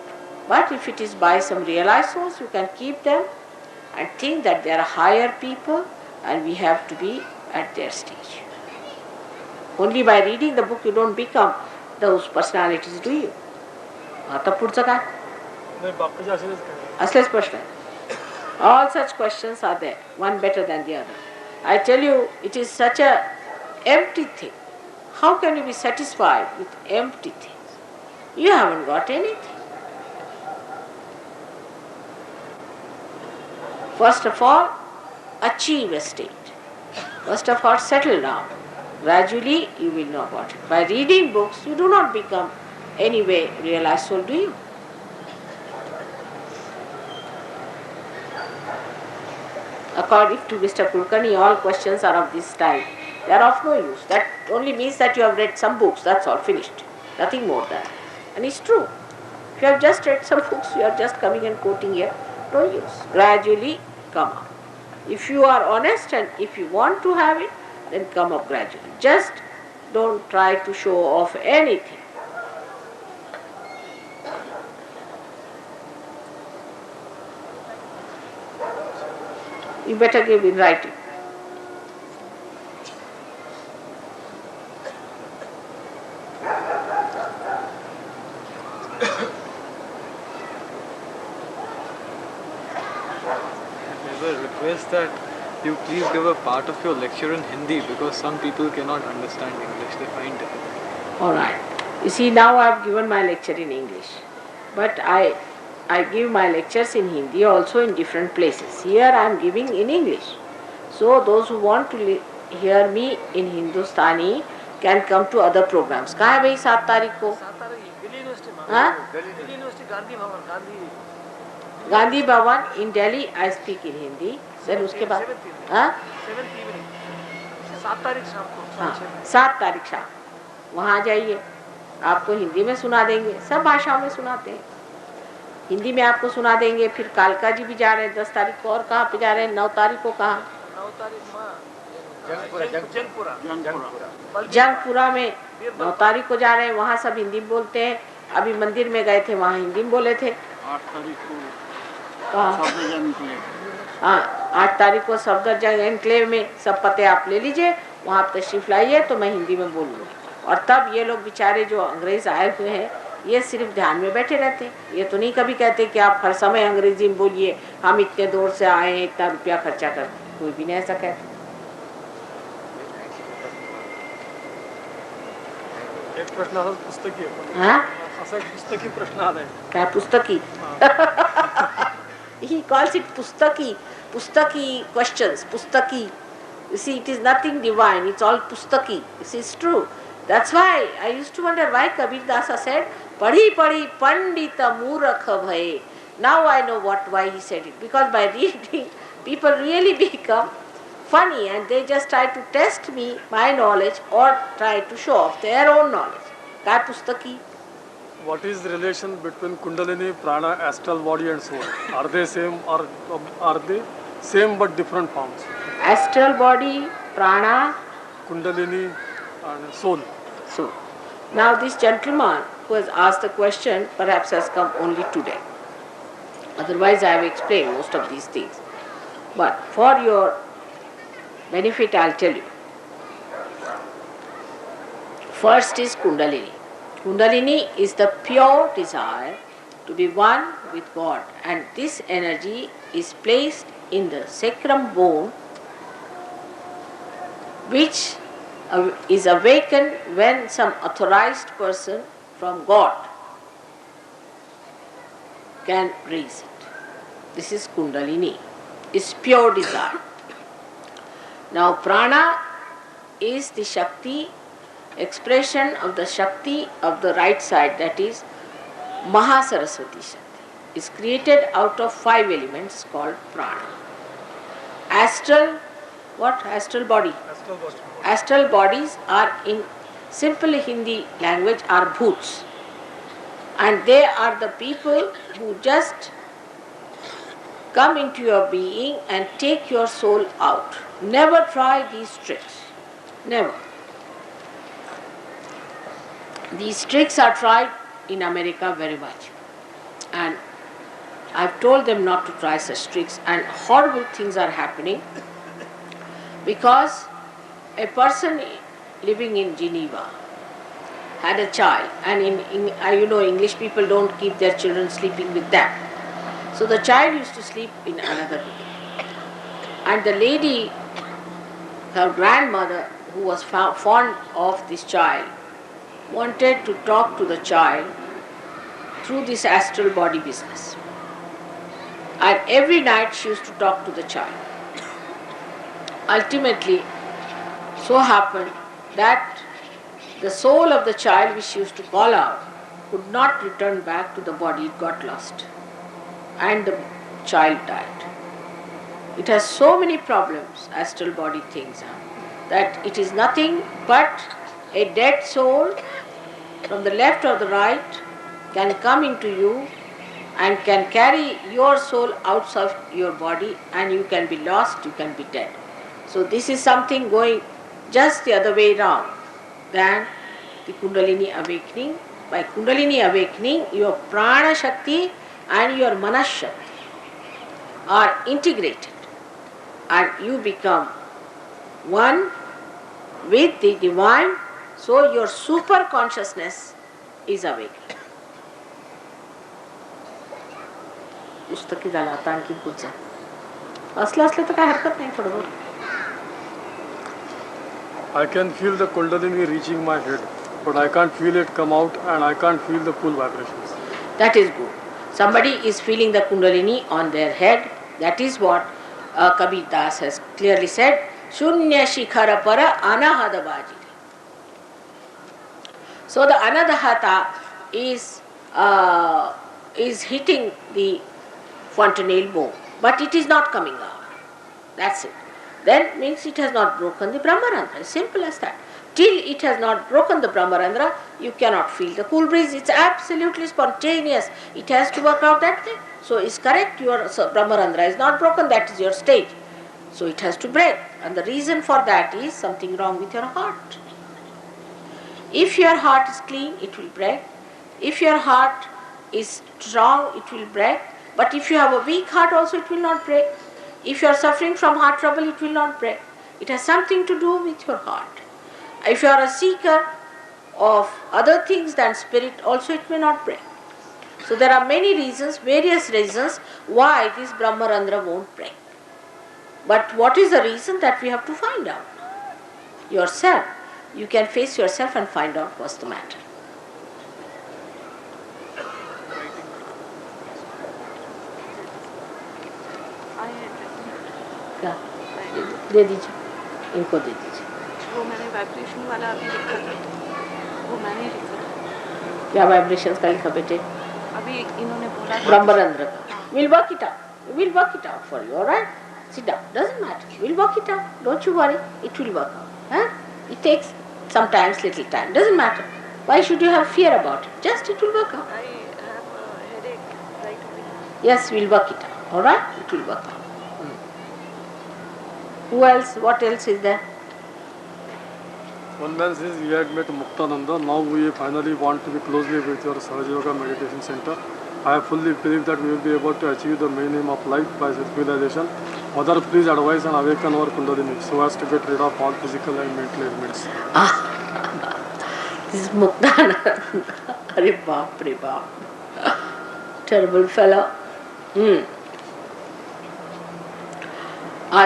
A: But if it is by some realized souls, you can keep them and think that they are higher people and we have to be at their stage. Only by reading the book you don't become those personalities, do you? आता पुढचं काय?
D: नाही बाकीचे असेलच काय.
A: असलेच प्रश्न आहेत. All such questions are there, one better than the other. I tell you, it is such a empty thing. How can you be satisfied with empty things? You haven't got anything. First of all, achieve a state. First of all, settle down. Gradually, you will know about it. By reading books, you do not become anyway realized soul, do you? According to Mr. Kulkarni, all questions are of this type. They are of no use. That only means that you have read some books, that's all, finished. Nothing more than that. And it's true. If you have just read some books, you are just coming and quoting here, no use. Gradually come up. If you are honest and if you want to have it, then come up gradually. Just don't try to show off anything. You better give in writing.
C: I request that you please give a part of your lecture in Hindi because some people cannot understand English, they find difficult.
A: Alright. You see, now I have given my lecture in English. But I give my lectures in Hindi also in different places. Here I am giving in English. So those who want to hear me in Hindustani can come to other programs. कहाँ है भाई 7 तारीख को?
B: 7 तारीख Delhi university में.
A: हाँ?
B: Delhi university Gandhi Bhavan
A: Gandhi Bhavan in Delhi. I speak in Hindi. Then उसके बाद हाँ?
B: 7th evening. 7 तारीख शाम को.
A: हाँ 7 तारीख शाम वहाँ जाइए. आपको हिंदी में सुना देंगे. सब भाषाओं में सुनाते हैं. हिंदी में आपको सुना देंगे. फिर कालका जी भी जा रहे हैं 10 तारीख को. और कहाँ पे जा रहे हैं? 9 तारीख को कहाँ?
B: 9 तारीख
A: जंगपुरा में 9 तारीख को जा रहे हैं. वहाँ सब हिंदी बोलते हैं. अभी मंदिर में गए थे, वहाँ हिंदी में बोले थे.
E: 8 तारीख को
A: हाँ 8 तारीख को सफदरजंग एनक्लेव में. सब पते आप ले लीजिए. वहाँ आप तशरीफ लाइए तो मैं हिंदी में बोलूँगी. और तब ये लोग बेचारे जो अंग्रेज आए हुए हैं ये सिर्फ ध्यान में बैठे रहते हैं, ये तो नहीं कभी कहते कि आप हर समय अंग्रेजी में बोलिए, हम इतने दूर से आए हैं, इतना रुपया खर्चा कर, कोई भी नहीं ऐसा कहता.
D: एक प्रश्न असा पुस्तकी आहे पण
A: हाँ?
D: असा एक पुस्तकी प्रश्न आलाय.
A: क्या पुस्तकी? He calls it pustaki, pustaki questions, pustaki. You see, it is nothing divine, it's all pustaki. You see, it's true. That's why I used to wonder why Kabir Dasa said, Padhi padhi pandita murakha bhaye. Now I know why he said it. Because by reading, people really become funny and they just try to test me, my knowledge, or try to show off their own knowledge. Kya pustaki?
D: What is the relation between Kundalini, Prana, astral body and soul? Are they same or are they same but different forms?
A: Astral body, prana,
D: Kundalini and soul.
A: so. Now this gentleman who has asked the question perhaps has come only today. Otherwise I have explained most of these things. But for your benefit I'll tell you. First is Kundalini. Kundalini is the pure desire to be one with God, and this energy is placed in the sacrum bone, which is awakened when some authorized person from God can raise it. This is Kundalini, is pure desire. Now Prana is the Shakti, expression of the Shakti of the right side, that is Mahasaraswati Shakti, is created out of 5 elements called Prana. Astral, what? Astral body.
D: Astral body.
A: Astral bodies are, in simple Hindi language, are bhoots. And they are the people who just come into your being and take your soul out. Never try these tricks. Never. These tricks are tried in America very much. And I've told them not to try such tricks, and horrible things are happening because a person living in Geneva had a child, and English people don't keep their children sleeping with them. So the child used to sleep in another room. And the lady, her grandmother, who was fond of this child, wanted to talk to the child through this astral body business. And every night she used to talk to the child. Ultimately, so happened that the soul of the child which she used to call out could not return back to the body, it got lost. And the child died. It has so many problems, astral body things, that it is nothing but a dead soul from the left or the right can come into you and can carry your soul outside your body, and you can be lost, you can be dead. So this is something going just the other way round than the Kundalini awakening. By Kundalini awakening, your Prana Shakti and your Manas Shakti are integrated, and you become one with the divine. So your super consciousness is awakened. पुस्तकी झालं आता आणखी पुढचं असलं तर काय हरकत नाही थोडं.
D: I can feel the Kundalini reaching my head, but I can't feel it come out and I can't feel the full vibrations.
A: That is good. Somebody is feeling the Kundalini on their head. That is what Kabir Das has clearly said. Shunya shikhara para anahada bajiri. So the anadahata is hitting the fontanelle bone, but it is not coming out. That's it. Then means it has not broken the Brahmarandra. Simple as that. Till it has not broken the Brahmarandra, you cannot feel the cool breeze. It's absolutely spontaneous. It has to work out that way. So it's correct, your Brahmarandra is not broken, that is your stage. So it has to break. And the reason for that is something wrong with your heart. If your heart is clean, it will break. If your heart is strong, it will break. But if you have a weak heart also, it will not break. If you are suffering from heart trouble, it will not break. It has something to do with your heart. If you are a seeker of other things than spirit, also it may not break. So there are many reasons, various reasons why this Brahmarandra won't break. But what is the reason, that we have to find out yourself. You can face yourself and find out what's the matter. क्या दे दीजिए, इनको दे दीजिए.
E: वो मैंने vibration वाला अभी लिखा था, वो मैंने ही लिखा था.
A: क्या वाइब्रेशन का लिखा बेटे?
E: अभी इन्होंने बोला
A: Brahmarandra का. We'll work it out. We'll work it out for you, alright? Sit down. Doesn't matter. We'll work it out. Don't you worry. It will work out. Huh? It takes sometimes little time. Doesn't matter. Why should you have fear about it? Just it will work out.
E: I have a headache right away.
A: Yes, we'll work it out. Alright? It will work out. Who else? What else is there?
D: One man says we had met Muktananda. Now we finally want to be closely with your Sahaja Yoga Meditation Center. I fully believe that we will be able to achieve the main aim of life by self-realization. Mother, please advise and awaken our Kundalini so as to get rid of all physical and mental ailments.
A: This is Muktananda. Arey baap re baap. Terrible fellow.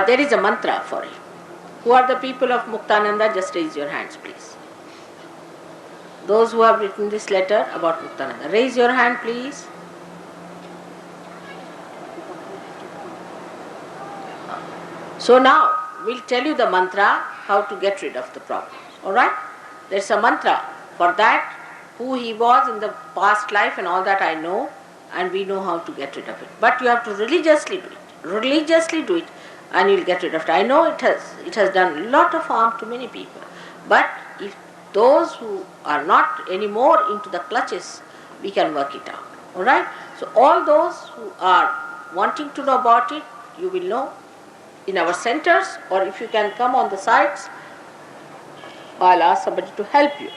A: There is a mantra for it. Who are the people of Muktananda? Just raise your hands, please. Those who have written this letter about Muktananda, raise your hand, please. So now we'll tell you the mantra how to get rid of the problem. Alright? There's a mantra for that, who he was in the past life and all that I know, and we know how to get rid of it. But you have to religiously do it. Religiously do it, and you'll get rid of it. I know it has done a lot of harm to many people. But if those who are not anymore into the clutches, we can work it out. Alright? So all those who are wanting to know about it, you will know in our centers, or if you can come on the sites, I'll ask somebody to help you.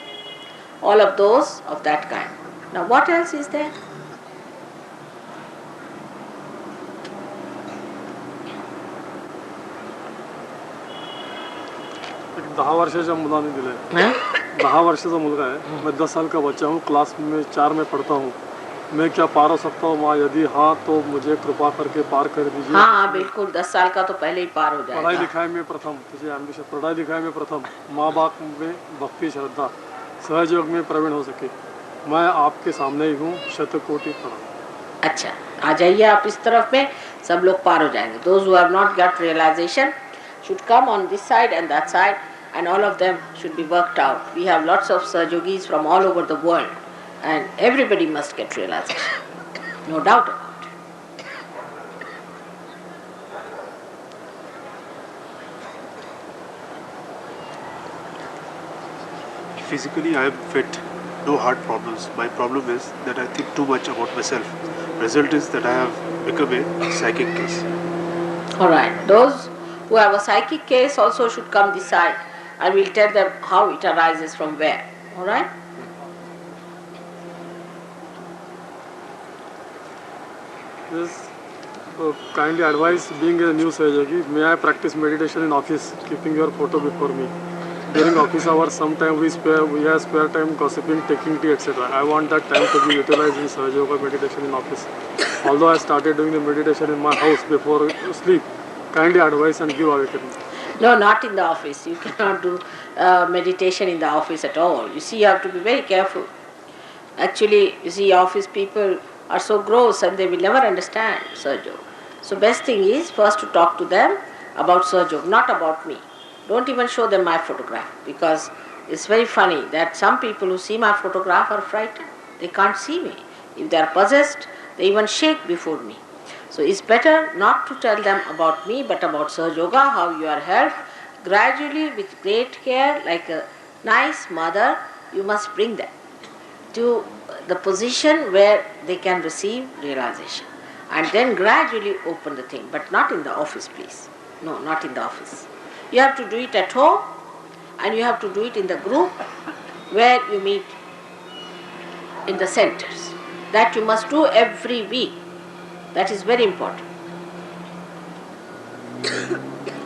A: All of those of that kind. Now what else is there?
D: एक 10 वर्षाच्या मुलाने दिले. 10 वर्षाचा मुलगा है. मैं 10 साल का बच्चा हूँ. क्लास में 4 में पढ़ता हूँ. मैं क्या पार हो सकता हूँ माँ? यदि हाँ तो मुझे कृपा करके पार कर दीजिए.
A: हाँ बिल्कुल, 10 साल का तो पहले ही पार हो जाएगा.
D: पढ़ाई लिखाई में प्रथम, तुझे एम्बिशन, पढ़ाई लिखाई में प्रथम, माँ बाप में भक्ति श्रद्धा, सहयोग में प्रवीण हो सके. मैं आपके सामने ही हूँ. शतकोटि प्रणाम.
A: अच्छा, आ जाइए आप इस तरफ में, सब लोग पार हो जाएंगे. Those who have not got realization should come on this side and that side, and all of them should be worked out. We have lots of Sahajogis from all over the world, and everybody must get realization. No doubt about it.
F: Physically, I am fit, no heart problems. My problem is that I think too much about myself. Result is that I have become a psychic case.
A: Alright, those who have a psychic case also should come this side, and we'll tell them how it arises from where. Alright?
D: Yes, kindly advise, being a new Sahajogi, may I practice meditation in office, keeping your photo before me. During office hours, sometimes we have spare time gossiping, taking tea, etc. I want that time to be utilized in Sahaja Yoga meditation in office. Although I started doing the meditation in my house before sleep, kindly advise and give awakening.
A: No, not in the office. You cannot do meditation in the office at all. You see, you have to be very careful. Actually, you see, office people are so gross and they will never understand Sahaja Yoga. So best thing is first to talk to them about Sahaja Yoga, not about me. Don't even show them my photograph, because it's very funny that some people who see my photograph are frightened. They can't see me. If they are possessed, they even shake before me. So it's better not to tell them about me, but about Sahaja Yoga, how you are helped. Gradually, with great care, like a nice mother, you must bring them to the position where they can receive realization. And then gradually open the thing, but not in the office, please. No, not in the office. You have to do it at home, and you have to do it in the group where you meet in the centers. That you must do every week. That is very important.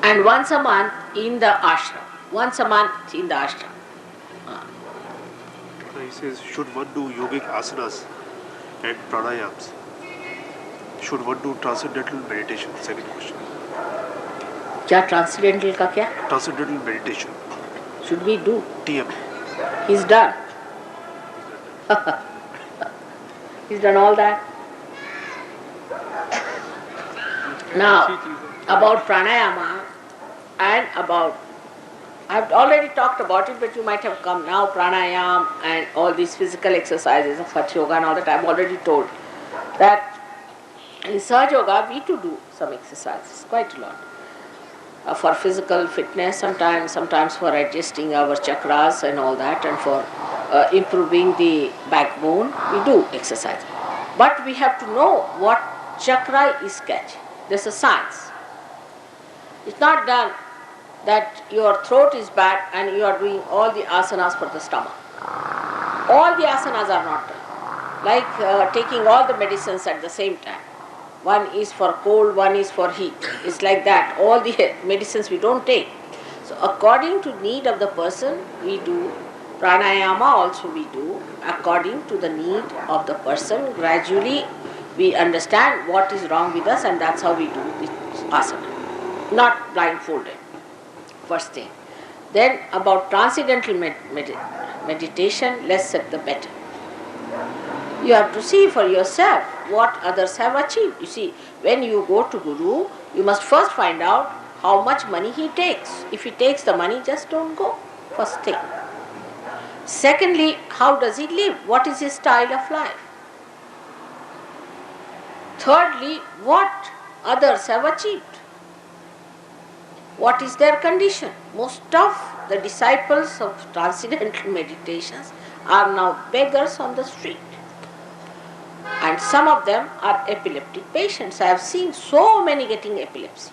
A: And once a month in the ashram. Once a month in the ashram.
F: he says, should one do yogic asanas and pranayams? Should one do transcendental meditation? Second question.
A: क्या transcendental का क्या?
F: Transcendental meditation.
A: Should we do?
F: TM.
A: He's done. He's done all that. Now, about pranayama and about, I've already talked about it, but you might have come now, pranayama and all these physical exercises of Hatha Yoga and all that, I've already told that in Sahaja Yoga we too do some exercises, quite a lot. For physical fitness sometimes for adjusting our chakras and all that, and for improving the backbone, we do exercise. But we have to know what chakra is catching. There's a science. It's not done that your throat is bad and you are doing all the asanas for the stomach. All the asanas are not done. Like taking all the medicines at the same time. One is for cold, one is for heat. It's like that. All the medicines we don't take. So according to need of the person, we do. Pranayama also we do. According to the need of the person, gradually we understand what is wrong with us, and that's how we do the asana. Not blindfolded. First thing. Then about transcendental meditation, less said the better. You have to see for yourself what others have achieved. You see, when you go to Guru, you must first find out how much money he takes. If he takes the money, just don't go. First thing. Secondly, how does he live? What is his style of life? Thirdly, what others have achieved? What is their condition? Most of the disciples of transcendental meditations are now beggars on the street. And some of them are epileptic patients. I have seen so many getting epilepsy.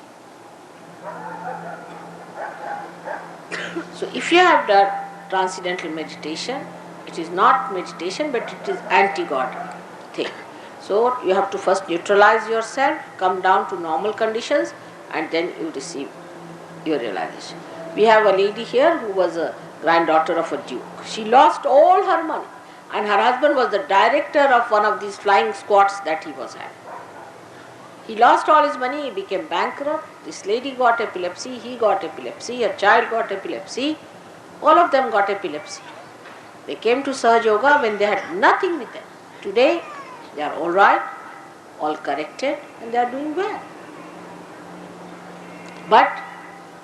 A: So if you have done transcendental meditation, it is not meditation, but it is anti-God thing. So you have to first neutralize yourself, come down to normal conditions, and then you receive your realization. We have a lady here who was a granddaughter of a duke. She lost all her money, and her husband was the director of one of these flying squads that he was having. He lost all his money, he became bankrupt. This lady got epilepsy, he got epilepsy, her child got epilepsy. All of them got epilepsy. They came to Sahaja Yoga when they had nothing with them. Today, they are all right, all corrected, and they are doing well. But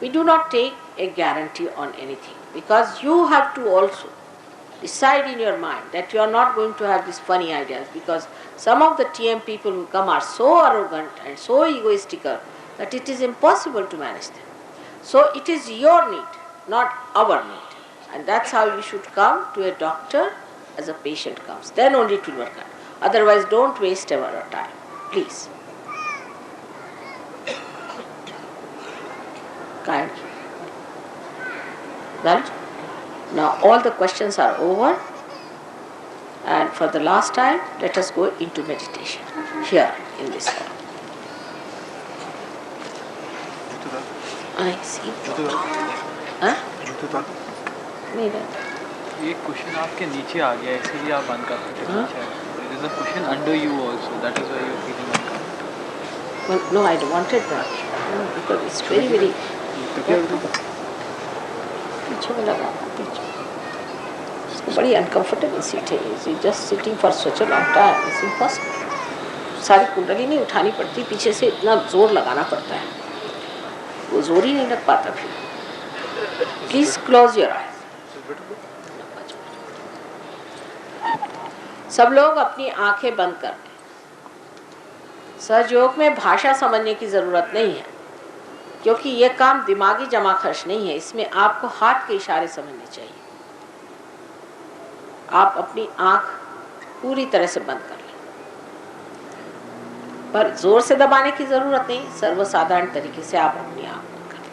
A: we do not take a guarantee on anything, because you have to also decide in your mind that you are not going to have these funny ideas, because some of the TM people who come are so arrogant and so egoistical that it is impossible to manage them. So it is your need, not our need. And that's how you should come to a doctor as a patient comes. Then only it will work out. Otherwise, don't waste our time, please. Kind. Well, now all the questions are over, and for the last time, let us go into meditation here in this hall. I see. हाँ? नहीं रहता.
C: एक question आपके नीचे आ गया, इसीलिए आप uncomfortable हैं. There is a question under you also. That is why you are feeling uncomfortable.
A: Well, no, I wanted that. No, because it's very, very. पीछे में लगा पीछे. इसको बड़ी अनकंफर्टेबल सीट है. ये just sitting for such a long time is impossible. सारी कुंडली नहीं उठानी पड़ती, पीछे से इतना जोर लगाना पड़ता है. वो जोर ही नहीं लग पाता फिर. Please close your eyes. सब लोग अपनी आंखें बंद कर दें. सहयोग में भाषा समझने की जरूरत नहीं है, क्योंकि ये काम दिमागी जमा खर्च नहीं है. इसमें आपको हाथ के इशारे समझने चाहिए. आप अपनी आंख पूरी तरह से बंद कर लें, पर जोर से दबाने की जरूरत नहीं. सर्वसाधारण तरीके से आप अपनी आंख बंद कर लें.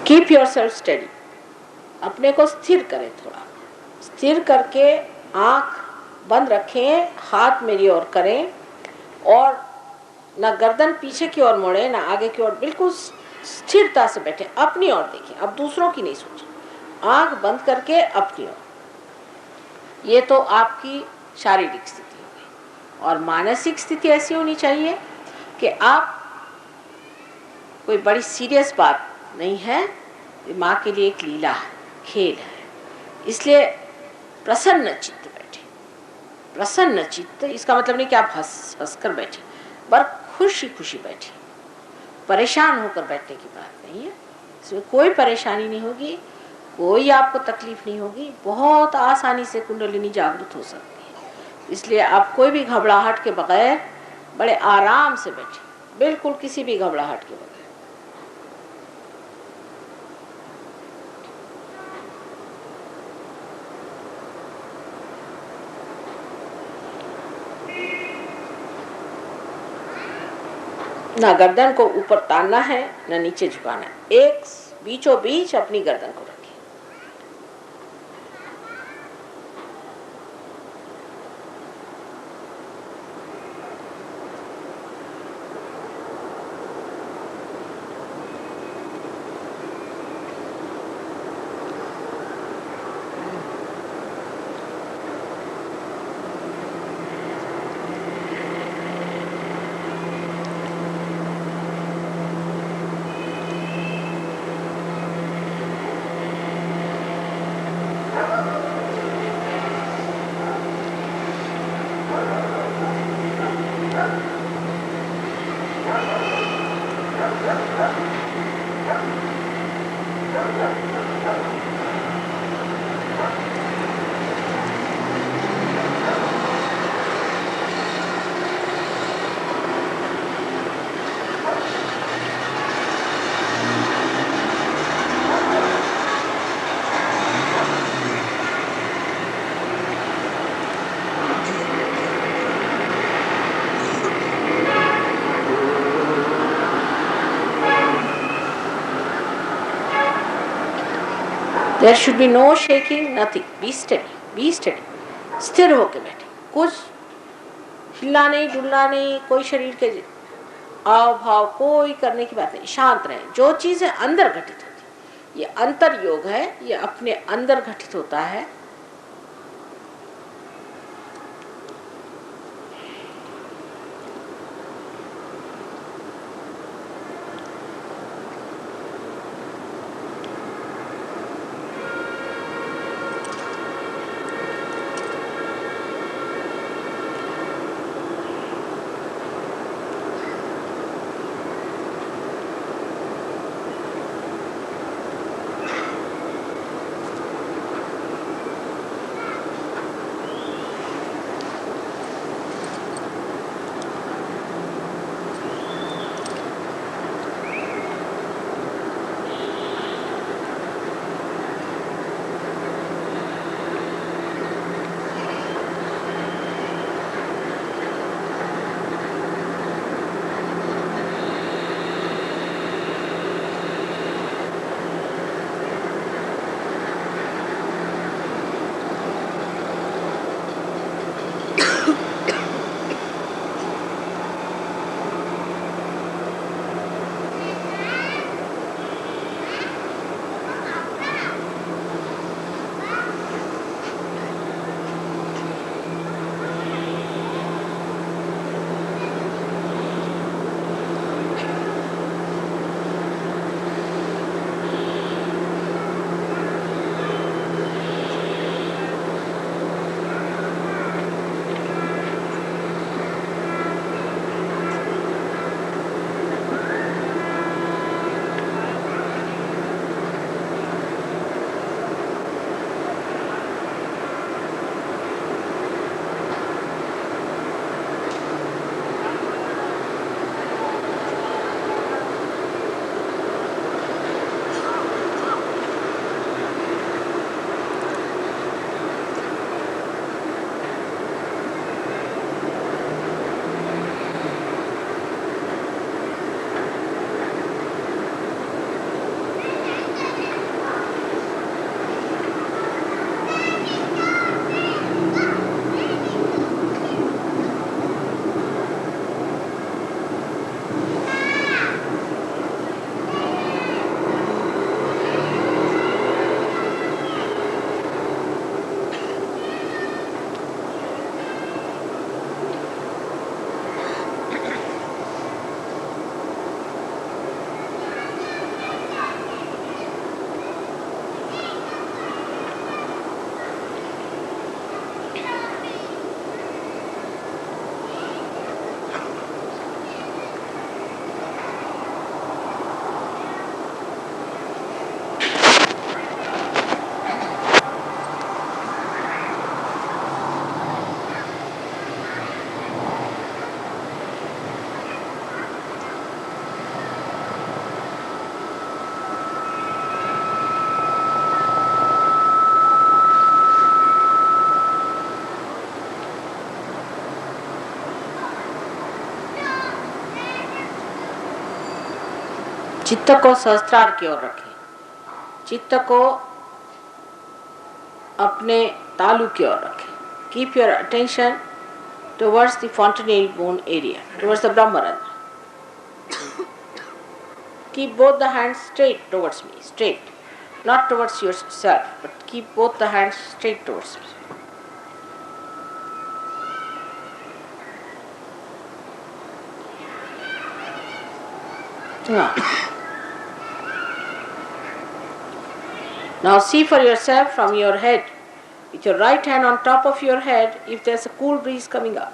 A: कीप योर सेल्फ स्टडी, अपने को स्थिर करें, थोड़ा स्थिर करके आंख बंद रखें, हाथ मेरी ओर करें और ना गर्दन पीछे की ओर मोड़े ना आगे की ओर, बिल्कुल स्थिरता से बैठे, अपनी ओर देखें, अब दूसरों की नहीं सोचें, आंख बंद करके अपनी ओर। ये तो आपकी शारीरिक स्थिति हो गई। और मानसिक स्थिति ऐसी होनी चाहिए कि आप, कोई बड़ी सीरियस बात नहीं है, माँ के लिए एक लीला है, खेल है, इसलिए प्रसन्न चित्त बैठे। प्रसन्न चित्त इसका मतलब नहीं कि आप हंस हंस कर बैठे, पर खुशी खुशी बैठे, परेशान होकर बैठने की बात नहीं है। इसमें कोई परेशानी नहीं होगी, कोई आपको तकलीफ नहीं होगी, बहुत आसानी से कुंडलिनी जागृत हो सकती है। इसलिए आप कोई भी घबराहट के बगैर बड़े आराम से बैठे, बिल्कुल किसी भी घबराहट के बगैर। ना गर्दन को ऊपर तानना है ना नीचे झुकाना है, एक बीचों बीच अपनी गर्दन को रखें। There should be no shaking, nothing. Be steady, be steady. स्थिर होके बैठे, कुछ हिलना नहीं, डुलना नहीं, कोई शरीर के आव भाव कोई करने की बात नहीं, शांत रहे। जो चीजें अंदर घटित होती, ये अंतर योग है, ये अपने अंदर घटित होता है। चित्त को सहस्त्रार की ओर रखें, चित्त को अपने तालु की ओर रखें. Keep your attention towards the fontanelle bone area, towards the Brahmarandra. Keep both the hands straight towards me, straight, not towards yourself, but keep both the hands straight towards me. Now see for yourself from your head, with your right hand on top of your head, if there's a cool breeze coming up.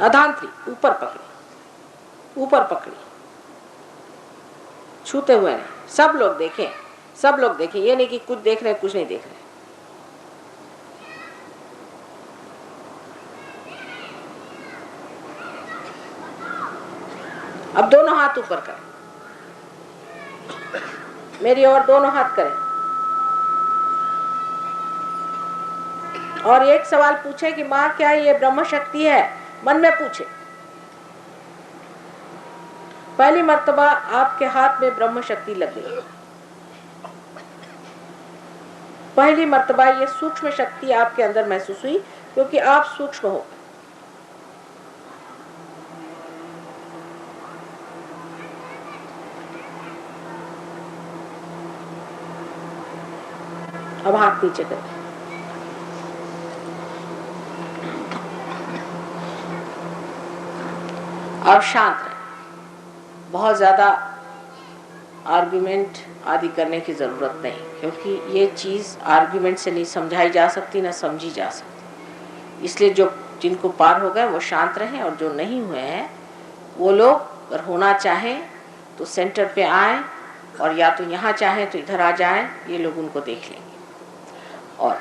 A: अधांतरी ऊपर पकड़ी, ऊपर पकड़ी, छूते हुए नहीं. सब लोग देखें, सब लोग देखें. ये नहीं कि कुछ देख रहे कुछ नहीं देख रहे. अब दोनों हाथ ऊपर करें, मेरी ओर दोनों हाथ करें और एक सवाल पूछे कि माँ क्या ये ब्रह्म शक्ति है? मन में पूछे. पहली मर्तबा आपके हाथ में ब्रह्म शक्ति लग गई. पहली मर्तबा ये सूक्ष्म शक्ति आपके अंदर महसूस हुई, क्योंकि आप सूक्ष्म हो. अब हाथ नीचे करें. अब शांत रहें. बहुत ज़्यादा आर्ग्यूमेंट आदि करने की ज़रूरत नहीं, क्योंकि ये चीज़ आर्ग्यूमेंट से नहीं समझाई जा सकती, ना समझी जा सकती. इसलिए जो जिनको पार हो गए वो शांत रहें, और जो नहीं हुए हैं वो लोग अगर होना चाहें तो सेंटर पे आएं, और या तो यहाँ चाहें तो इधर आ जाएं. ये लोग उनको देख लेंगे. और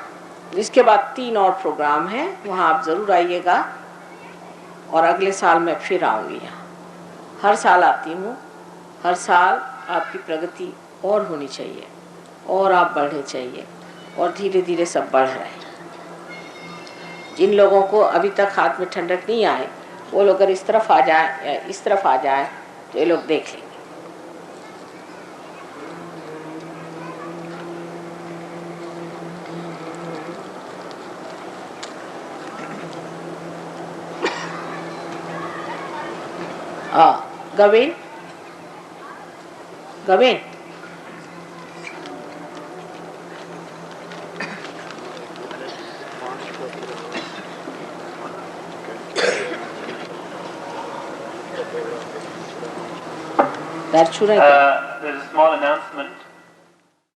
A: इसके बाद 3 और प्रोग्राम हैं, वहाँ आप ज़रूर आइएगा. और अगले साल मैं फिर आऊँगी यहाँ. हर साल आती हूँ. हर साल आपकी प्रगति और होनी चाहिए, और आप बढ़ने चाहिए, और धीरे धीरे सब बढ़ रहे हैं. जिन लोगों को अभी तक हाथ में ठंडक नहीं आए, वो लोग अगर इस तरफ आ जाए या इस तरफ आ जाए तो ये लोग देख लेंगे. Gavin? Gavin? There's a small announcement.